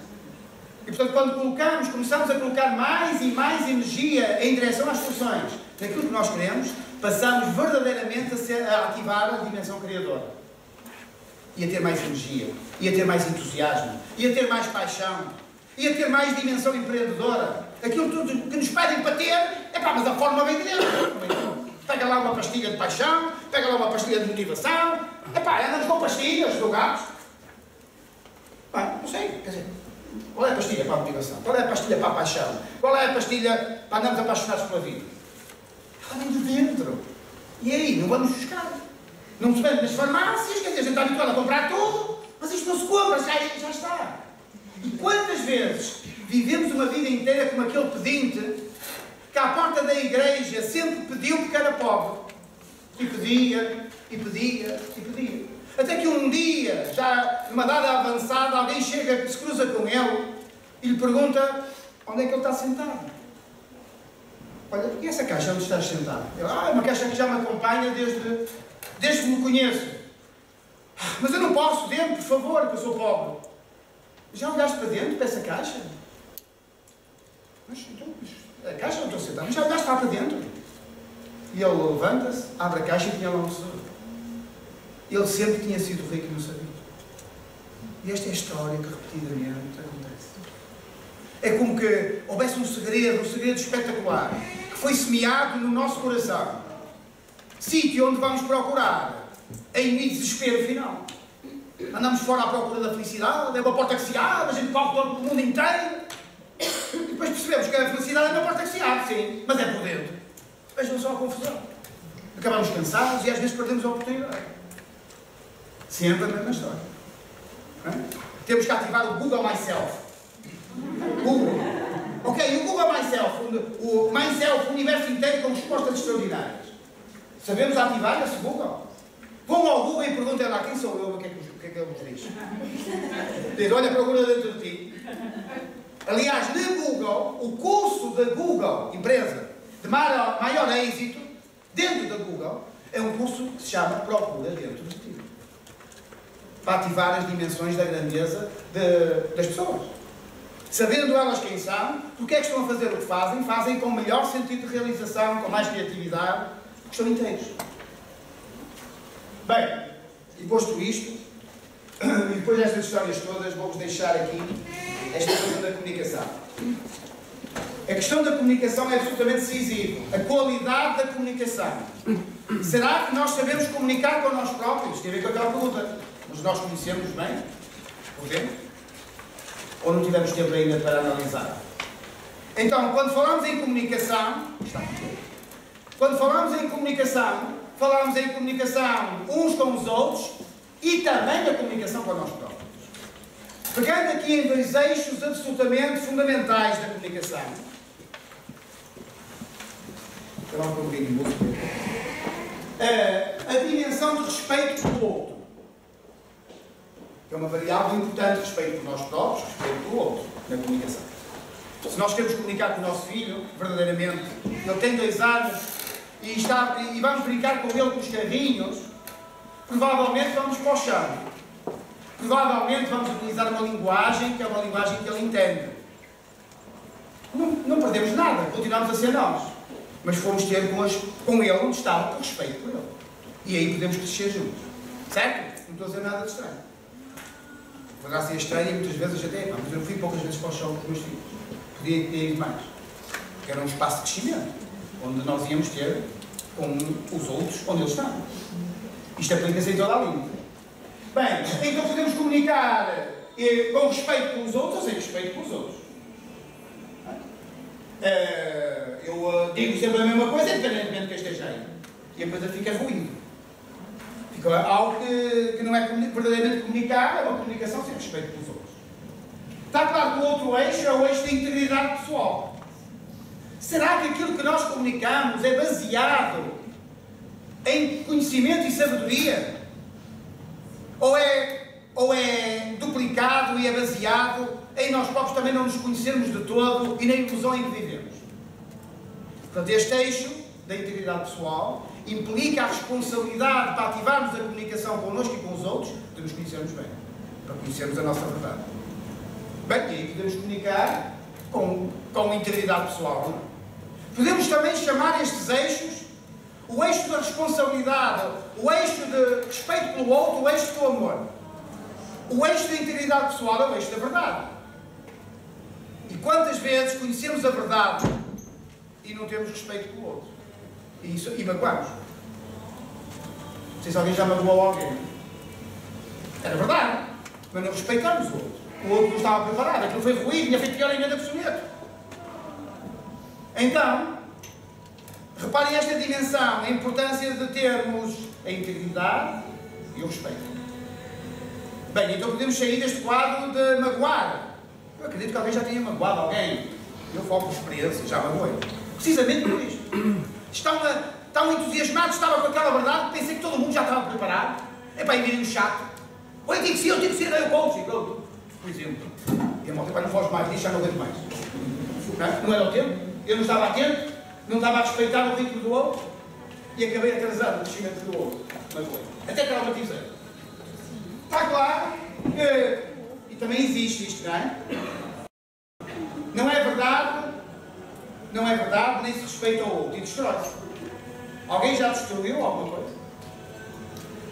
E portanto, quando começamos a colocar mais e mais energia em direção às soluções daquilo que nós queremos, passamos verdadeiramente a ativar a dimensão criadora. E a ter mais energia, e a ter mais entusiasmo, e a ter mais paixão, e a ter mais dimensão empreendedora. Aquilo tudo que nos pedem para ter, mas a forma vem de dentro. Pega lá uma pastilha de paixão, pega lá uma pastilha de motivação, andamos com pastilhas, drogados. Não sei, quer dizer, qual é a pastilha para a motivação? Qual é a pastilha para a paixão? Qual é a pastilha para andarmos apaixonados pela vida? Ela vem de dentro. E aí, não vamos buscar. Não se vende nas farmácias, quer dizer, a gente está habituado a comprar tudo, mas isto não se compra, já está. E quantas vezes vivemos uma vida inteira como aquele pedinte que à porta da igreja sempre pediu porque era pobre. E pedia, e pedia, e pedia. Até que um dia, já numa data avançada, alguém chega, se cruza com ele e lhe pergunta onde é que ele está sentado. Olha, e essa caixa onde estás sentado? Ele, é uma caixa que já me acompanha desde que me conheço. Mas eu não posso, dentro, por favor, que eu sou pobre. Já olhaste para dentro, para essa caixa? Mas a caixa não estou sentado, mas já olhaste lá para dentro? E ele levanta-se, abre a caixa e tinha lá um tesouro. Ele sempre tinha sido rico e não sabia. E esta é a história que repetidamente acontece. É como que houvesse um segredo espetacular, que foi semeado no nosso coração. Sítio onde vamos procurar em desespero final. Andamos fora à procura da felicidade, é uma porta que se abre, a gente corre pelo mundo inteiro. E depois percebemos que a felicidade é uma porta que se abre, sim, mas é por dentro. Vejam só a confusão. Acabamos cansados e às vezes perdemos a oportunidade. Sempre a mesma história. Temos que ativar o Google Myself. Google. Ok, o Google Myself, o Myself, o universo inteiro com respostas extraordinárias. Sabemos ativar esse Google? Vão ao Google e perguntem lá quem sou eu, o que é que ele nos diz. Diz, olha, procura dentro de ti. Aliás, no Google, o curso da Google, empresa, de maior êxito, dentro da Google, é um curso que se chama Procura Dentro de Ti. Para ativar as dimensões da grandeza das pessoas. Sabendo elas quem são, porque é que estão a fazer o que fazem, fazem com melhor sentido de realização, com mais criatividade, porque estão inteiros. Bem, e posto isto, e depois destas histórias todas, vou-vos deixar aqui esta coisa da comunicação. A questão da comunicação é absolutamente decisiva. A qualidade da comunicação. Será que nós sabemos comunicar com nós próprios? Tem a ver com aquela pergunta. Mas nós conhecemos bem? Podemos? Ou não tivemos tempo ainda para analisar? Então, quando falamos em comunicação, quando falamos em comunicação, falamos em comunicação uns com os outros e também da comunicação com nós próprios. Pegando aqui em dois eixos absolutamente fundamentais da comunicação. A dimensão de respeito pelo outro. Que é uma variável importante, respeito por nós próprios, respeito pelo outro, na comunicação. Se nós queremos comunicar com o nosso filho, verdadeiramente, ele tem 2 anos e vamos brincar com ele com os carrinhos, provavelmente vamos para o chão. Provavelmente vamos utilizar uma linguagem que é uma linguagem que ele entende. Não perdemos nada, continuamos a ser nós. Mas fomos ter com ele onde estava, por respeito por ele. E aí podemos crescer juntos. Certo? Não estou a dizer nada de estranho. Poderá ser estranho e muitas vezes até, mas eu fui poucas vezes para o chão com os meus filhos. Podia ter ido mais. Porque era um espaço de crescimento, onde nós íamos ter com os outros, onde eles estão. Isto aplica-se em toda a língua. Bem, então podemos comunicar com respeito com os outros ou sem respeito com os outros. Eu digo sempre a mesma coisa, independentemente que esteja aí. E a coisa fica ruim. Fica algo que não é verdadeiramente comunicar, é uma comunicação sem respeito pelos outros. Está claro que o outro eixo é o eixo da integridade pessoal. Será que aquilo que nós comunicamos é baseado em conhecimento e sabedoria? Ou é duplicado e é baseado em nós próprios também não nos conhecermos de todo e na ilusão em que vivemos? Portanto, este eixo da integridade pessoal implica a responsabilidade para ativarmos a comunicação connosco e com os outros, de nos conhecermos bem, para conhecermos a nossa verdade. Bem, e aí podemos comunicar com integridade pessoal. Não? Podemos também chamar estes eixos o eixo da responsabilidade, o eixo de respeito pelo outro, o eixo do amor. O eixo da integridade pessoal é o eixo da verdade. E quantas vezes conhecemos a verdade e não temos respeito pelo outro? E magoamos. Não sei se alguém já magoou alguém. Era verdade, mas não respeitamos o outro. O outro não estava preparado, aquilo foi ruído, tinha feito pior ainda da personagem. Então, reparem esta dimensão, a importância de termos a integridade e o respeito. Bem, então podemos sair deste quadro de magoar. Eu acredito que alguém já tenha magoado alguém. Eu falo por experiência, já magoei. Precisamente por isto. Estão entusiasmados, estava com aquela verdade, pensei que todo mundo já estava preparado. É para ir virem um chato. Olha, eu tenho que ser, eu coach, pronto. Por exemplo. E a malta, não foge mais disto, já não aguento mais. Não era o tempo? Eu não estava atento, não estava a respeitar o ritmo do outro e acabei atrasado no crescimento do outro. Mas foi. Até traumatizei. Está claro que, e também existe isto, não é? Não é verdade, nem se respeita ao outro e destrói-se. Alguém já destruiu alguma coisa?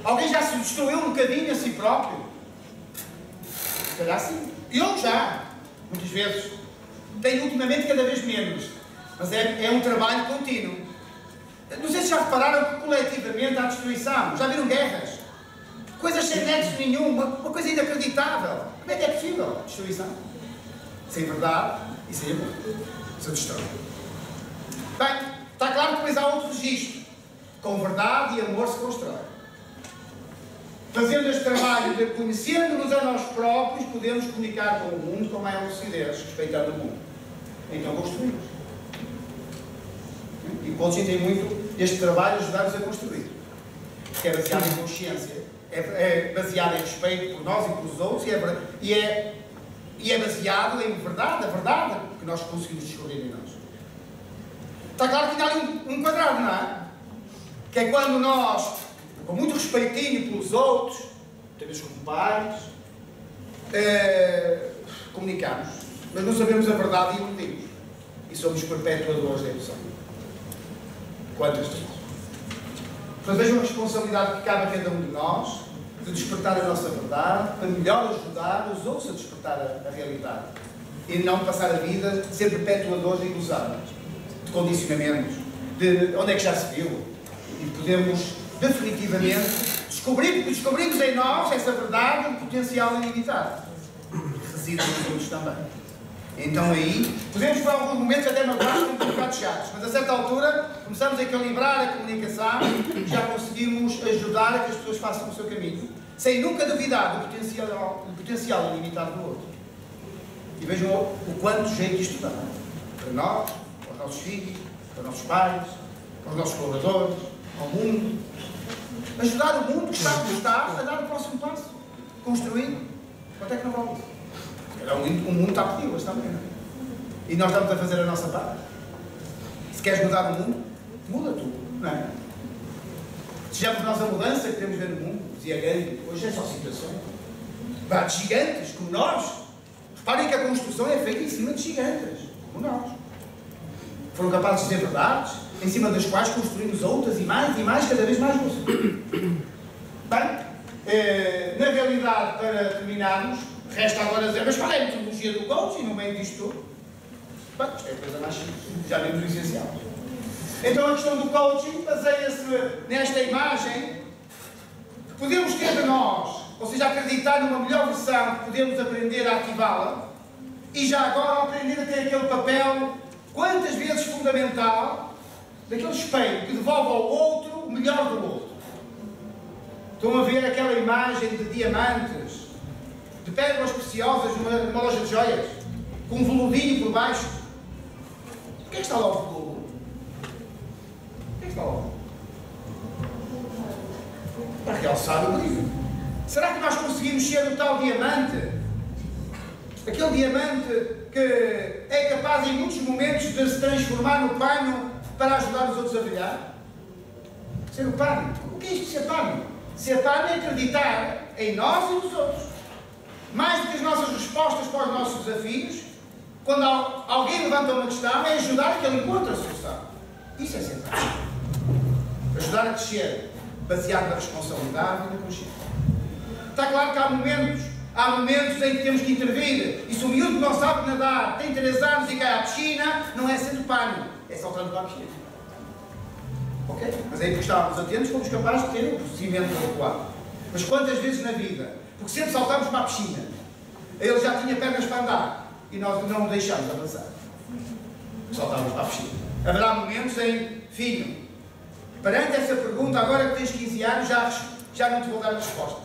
Alguém já se destruiu um bocadinho a si próprio? Se calhar sim. Eu já, muitas vezes. Tenho ultimamente cada vez menos. Mas é um trabalho contínuo. Não sei se já repararam que coletivamente há destruição. Já viram guerras? Coisas sem nexo nenhum, uma coisa inacreditável. Como é que é possível? Destruição. Sem verdade e sem amor. Se destrói. Bem, está claro que depois há outro registro. Com verdade e amor se constrói. Fazendo este trabalho de conhecendo-nos a nós próprios, podemos comunicar com o mundo com maior lucidez, respeitando o mundo. Então construímos. E o coaching tem muito este trabalho de ajudar-nos a construir. Que é baseado em consciência, é baseado em respeito por nós e pelos outros e é baseado em verdade, a verdade que nós conseguimos descobrir em nós. Está claro que ainda há ali um quadrado, não é? Que é quando nós, com muito respeitinho pelos outros, talvez como pais, comunicamos, mas não sabemos a verdade e iludimos. E somos perpetuadores da ilusão. Quantas vezes? Portanto, vejam a responsabilidade que cabe a cada um de nós de despertar a nossa verdade, para melhor ajudar os outros a despertar a realidade. E não passar a vida de ser perpetuadores de ilusões, de condicionamentos, de onde é que já se viu. E podemos definitivamente descobrir, porque descobrimos em nós essa verdade, um potencial ilimitado, que reside nos outros também. Então aí, podemos por alguns momentos até magoar um bocado chatos, mas a certa altura começamos a equilibrar a comunicação e já conseguimos ajudar a que as pessoas façam o seu caminho, sem nunca duvidar do potencial ilimitado do outro. E vejam o quanto jeito isto dá. Para nós, para os nossos filhos, para os nossos pais, para os nossos colaboradores, ao mundo. Ajudar o mundo que está como está a dar o próximo passo. Construir. Quanto é que não vale isso? O mundo está a pedi-las também, não é? E nós estamos a fazer a nossa parte. Se queres mudar o mundo, muda tu, não é? Sejamos nós a mudança que queremos ver no mundo. Dizia Gandhi, hoje é só situações. Vá de gigantes, como nós. Reparem que a construção é feita em cima de gigantes, como nós. Foram capazes de dizer verdades, em cima das quais construímos outras e mais, cada vez mais luz. Bem, na realidade, para terminarmos, resta agora dizer, mas qual é a metodologia do coaching no meio disto tudo? Bem, isto é a coisa mais simples, já vimos o essencial. Então a questão do coaching baseia-se nesta imagem que podemos ter de nós, ou seja, acreditar numa melhor versão que podemos aprender a ativá-la e já agora aprender a ter aquele papel quantas vezes fundamental daquele espelho que devolve ao outro o melhor do outro. Estão a ver aquela imagem de diamantes, de pérolas preciosas numa loja de joias, com um veludinho por baixo? Porquê é que está lá o veludo? Porquê é que está lá? Para realçar o brilho. Será que nós conseguimos ser o tal diamante? Aquele diamante que é capaz em muitos momentos de se transformar no pano para ajudar os outros a brilhar? Ser o pano. O que é isto de ser pano? Ser pano é acreditar em nós e nos outros. Mais do que as nossas respostas para os nossos desafios, quando alguém levanta uma questão, é ajudar que ele encontre a solução. Isso é central. Ajudar a crescer, baseado na responsabilidade e na consciência. Está claro que há momentos em que temos que intervir. E se o miúdo não sabe nadar, tem 3 anos e cai à piscina, não é sendo pano, é saltando para a piscina. Ok? Mas aí porque estávamos atentos, fomos capazes de ter o procedimento adequado. Mas quantas vezes na vida? Porque sempre saltamos para a piscina. Ele já tinha pernas para andar e nós não o deixamos avançar. Saltamos para a piscina. Haverá momentos em, filho, perante essa pergunta, agora que tens 15 anos, já não te vou dar a resposta.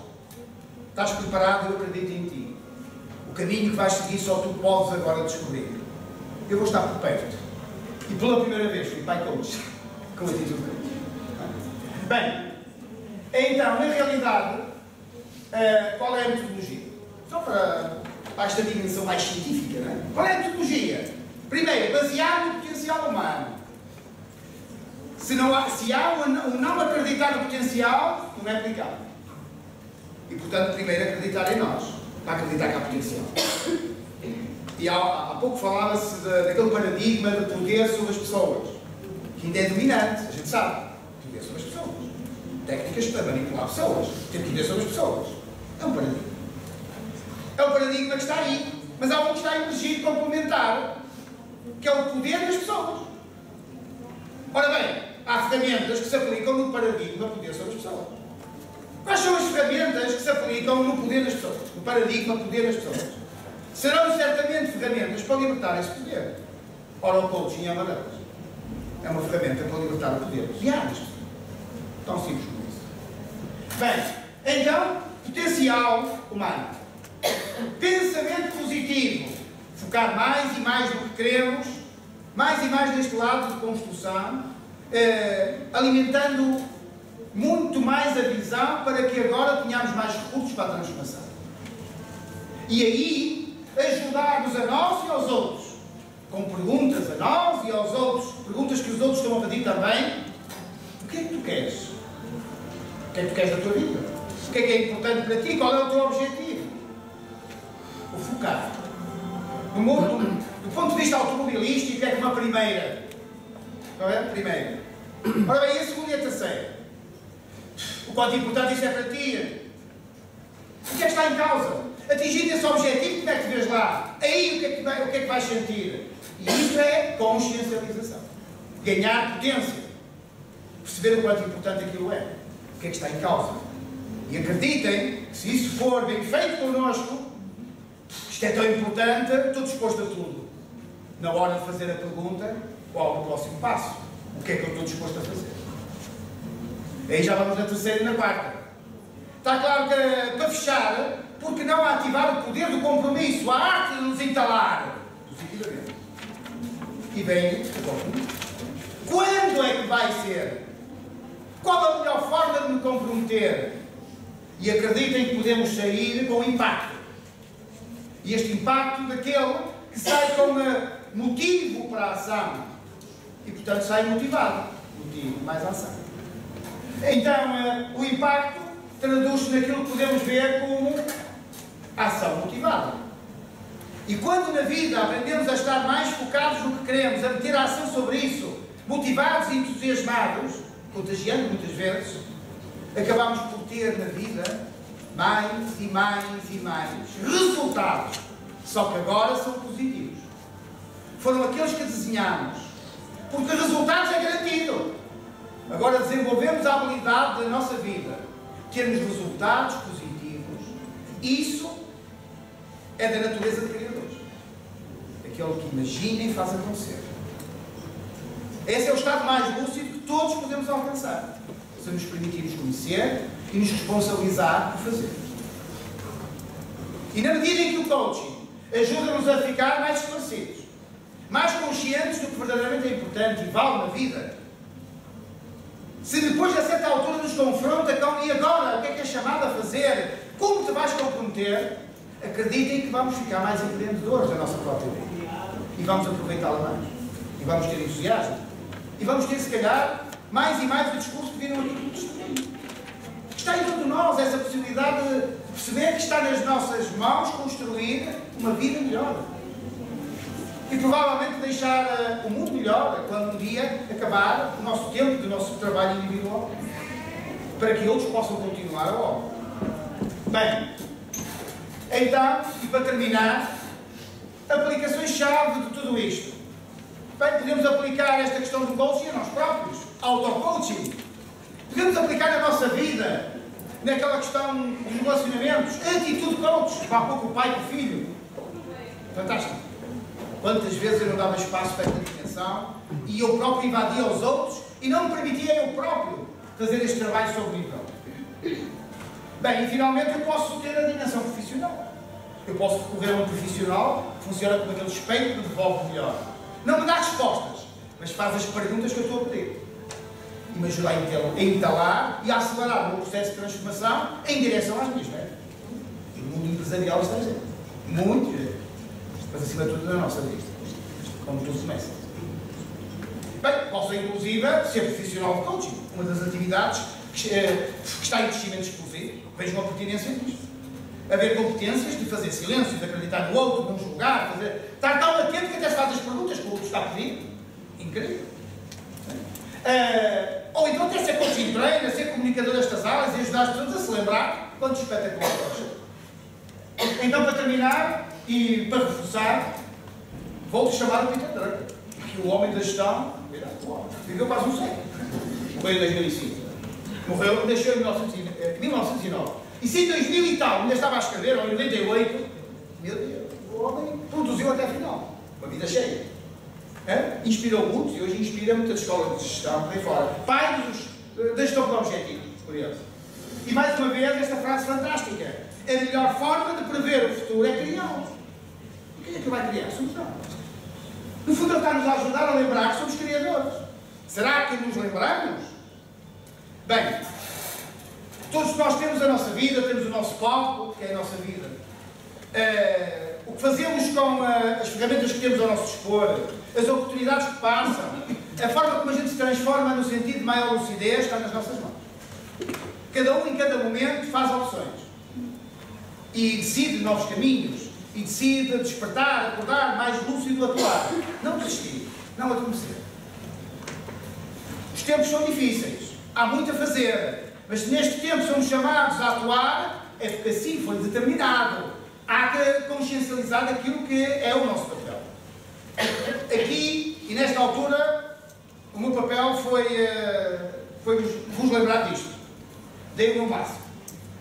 Estás preparado, eu acredito em ti. O caminho que vais seguir só tu podes agora descobrir. Eu vou estar por perto. E pela primeira vez fui pai coach. Com a atitude. Bem, então, na realidade, qual é a metodologia? Só para esta dimensão mais científica, não é? Qual é a metodologia? Primeiro, baseado no potencial humano. Se há um não acreditar no potencial, não é aplicável. E, portanto, primeiro acreditar em nós, para acreditar que há potencial. E há pouco falava-se daquele paradigma de poder sobre as pessoas, que ainda é dominante, a gente sabe. Poder sobre as pessoas. Técnicas para manipular pessoas, ter poder sobre as pessoas. É um paradigma. É um paradigma que está aí, mas há um que está a emergir complementar, que é o poder das pessoas. Ora bem, há ferramentas que se aplicam no paradigma poder sobre as pessoas. Quais são as ferramentas que se aplicam no poder das pessoas? No paradigma poder das pessoas. Serão certamente ferramentas para libertar esse poder. Ora, o coaching é uma delas. É uma ferramenta para libertar o poder. Guiar as pessoas. Tão simples como isso. Bem, então, potencial humano. Pensamento positivo. Focar mais e mais no que queremos, mais e mais neste lado de construção, alimentando muito mais a visão para que agora tenhamos mais recursos para a transformação. E aí, ajudar-nos a nós e aos outros, com perguntas a nós e aos outros, perguntas que os outros estão a pedir também. O que é que tu queres? O que é que tu queres da tua vida? O que é importante para ti? Qual é o teu objetivo? O focar. Do ponto de vista automobilístico, é como a primeira. Não é? Primeira. Ora bem, a segunda e a terceira. quanto importante isso é para ti. O que é que está em causa? Atingir esse objetivo, como é que te vês lá? Aí o que é que vais sentir? E isso é consciencialização. Ganhar potência. Perceber o quanto importante aquilo é. O que é que está em causa? E acreditem que se isso for bem feito connosco, isto é tão importante, estou disposto a tudo. Na hora de fazer a pergunta, qual é o próximo passo? O que é que eu estou disposto a fazer? Aí já vamos na terceira e na quarta. Está claro que, para fechar, porque não ativar o poder do compromisso, a arte de nos entalar positivamente. E bem, quando é que vai ser? Qual a melhor forma de me comprometer? E acreditem que podemos sair com impacto. E este impacto daquele que sai com motivo para a ação. E, portanto, sai motivado. Motivo mais ação. Então, o impacto traduz-se naquilo que podemos ver como ação motivada. E quando na vida aprendemos a estar mais focados no que queremos, a meter a ação sobre isso, motivados e entusiasmados, contagiando muitas vezes, acabamos por ter na vida mais e mais e mais resultados, só que agora são positivos. Foram aqueles que desenhamos, porque resultados é garantido. Agora desenvolvemos a habilidade da nossa vida, termos resultados positivos. Isso é da natureza de Criador. Aquele que imagina e faz acontecer. Esse é o estado mais lúcido que todos podemos alcançar, se nos permitirmos conhecer e nos responsabilizar por fazer. E na medida em que o coaching ajuda-nos a ficar mais esclarecidos, mais conscientes do que verdadeiramente é importante e vale na vida, se depois a certa altura nos confronta com e agora, o que é chamado a fazer, como te vais comprometer, acreditem que vamos ficar mais empreendedores da nossa própria vida. E vamos aproveitá-la mais. E vamos ter entusiasmo. E vamos ter, se calhar, mais e mais o discurso que viram aqui do testemunho. Está em todo nós essa possibilidade de perceber que está nas nossas mãos construir uma vida melhor. E provavelmente deixar o mundo melhor quando um dia acabar o nosso tempo, do nosso trabalho individual, para que outros possam continuar a obra. Bem, então, e para terminar, aplicações-chave de tudo isto. Bem, podemos aplicar esta questão do coaching a nós próprios, auto-coaching. Podemos aplicar na nossa vida, naquela questão dos relacionamentos, atitude coach, há pouco o pai com o filho. Fantástico. Quantas vezes eu não dava espaço para esta dimensão e eu próprio invadia os outros e não me permitia eu próprio fazer este trabalho sobre mim próprio. Bem, e finalmente eu posso ter a dimensão profissional. Eu posso recorrer a um profissional que funciona como aquele espelho que me devolve melhor. Não me dá respostas, mas faz as perguntas que eu estou a pedir. E me ajuda a entalar e a acelerar o meu processo de transformação em direção às minhas metas. E no mundo empresarial está a dizer. Muito, mas acima de tudo na nossa vida. Como tudo começa. Bem, posso inclusive ser profissional de coaching. Uma das atividades que está em crescimento explosivo. Vejo uma pertinência nisto. Haver competências de fazer silêncio, de acreditar no outro, de não julgar, estar tão atento que até se faz as perguntas que o outro está a pedir. Incrível. Ou então até ser coaching trainer, ser comunicador destas áreas e ajudar as pessoas a se lembrar quanto espetacular pode ser. Então, para terminar e para reforçar, vou-te chamar o Peter Drucker, que o homem da gestão viveu quase um século. Morreu em 2005. Morreu, nasceu em 1909. E se em 2000 e tal ainda estava a escrever, ou em 98, meu Deus, o homem produziu até a final. Uma vida cheia. Inspirou muitos e hoje inspira muitas escolas de gestão por aí fora. Pai da gestão por objetivo. Curioso. E mais uma vez esta frase fantástica. A melhor forma de prever o futuro é criá-lo. E quem é que vai criar? Somos nós. No fundo ele está-nos a ajudar a lembrar que somos criadores. Será que nos lembramos? Bem, todos nós temos a nossa vida, temos o nosso palco, que é a nossa vida. O que fazemos com as ferramentas que temos ao nosso dispor, as oportunidades que passam, a forma como a gente se transforma no sentido de maior lucidez, está nas nossas mãos. Cada um, em cada momento, faz opções. E decide novos caminhos. E decide despertar, acordar, mais lúcido, atuar. Não desistir. Não adormecer. Os tempos são difíceis. Há muito a fazer. Mas se neste tempo somos chamados a atuar, é porque assim foi determinado. Há que consciencializar aquilo que é o nosso papel. Aqui, e nesta altura, o meu papel foi vos lembrar disto. Dei o meu máximo.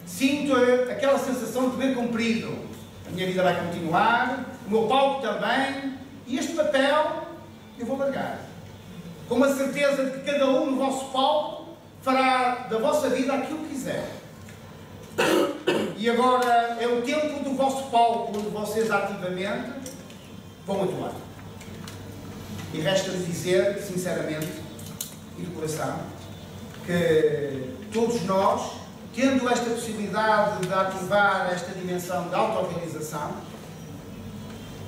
Sinto aquela sensação de dever cumprido. A minha vida vai continuar, o meu palco também, e este papel eu vou largar. Com a certeza de que cada um no vosso palco fará da vossa vida aquilo que quiser. E agora é o tempo do vosso palco, onde vocês ativamente vão atuar. E resta-me dizer, sinceramente e de coração, que todos nós, tendo esta possibilidade de ativar esta dimensão de autorrealização,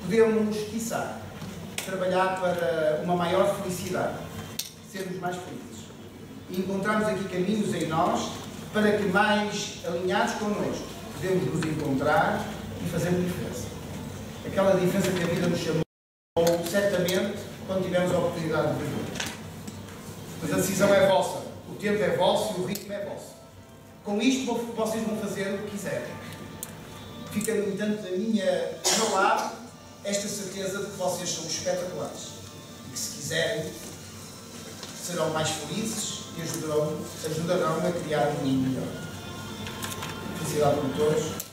podemos, quiçá, trabalhar para uma maior felicidade, sermos mais felizes. E encontramos aqui caminhos em nós para que, mais alinhados connosco, podemos nos encontrar e fazermos diferença. Aquela diferença que a vida nos chamou, certamente, quando tivermos a oportunidade de viver. Mas a decisão é vossa, o tempo é vosso e o ritmo é vosso. Com isto vocês vão fazer o que quiserem. Fica, no entanto, do meu lado, esta certeza de que vocês são espetaculares. E que, se quiserem, serão mais felizes e ajudarão a criar um mundo melhor. Felicidade para todos.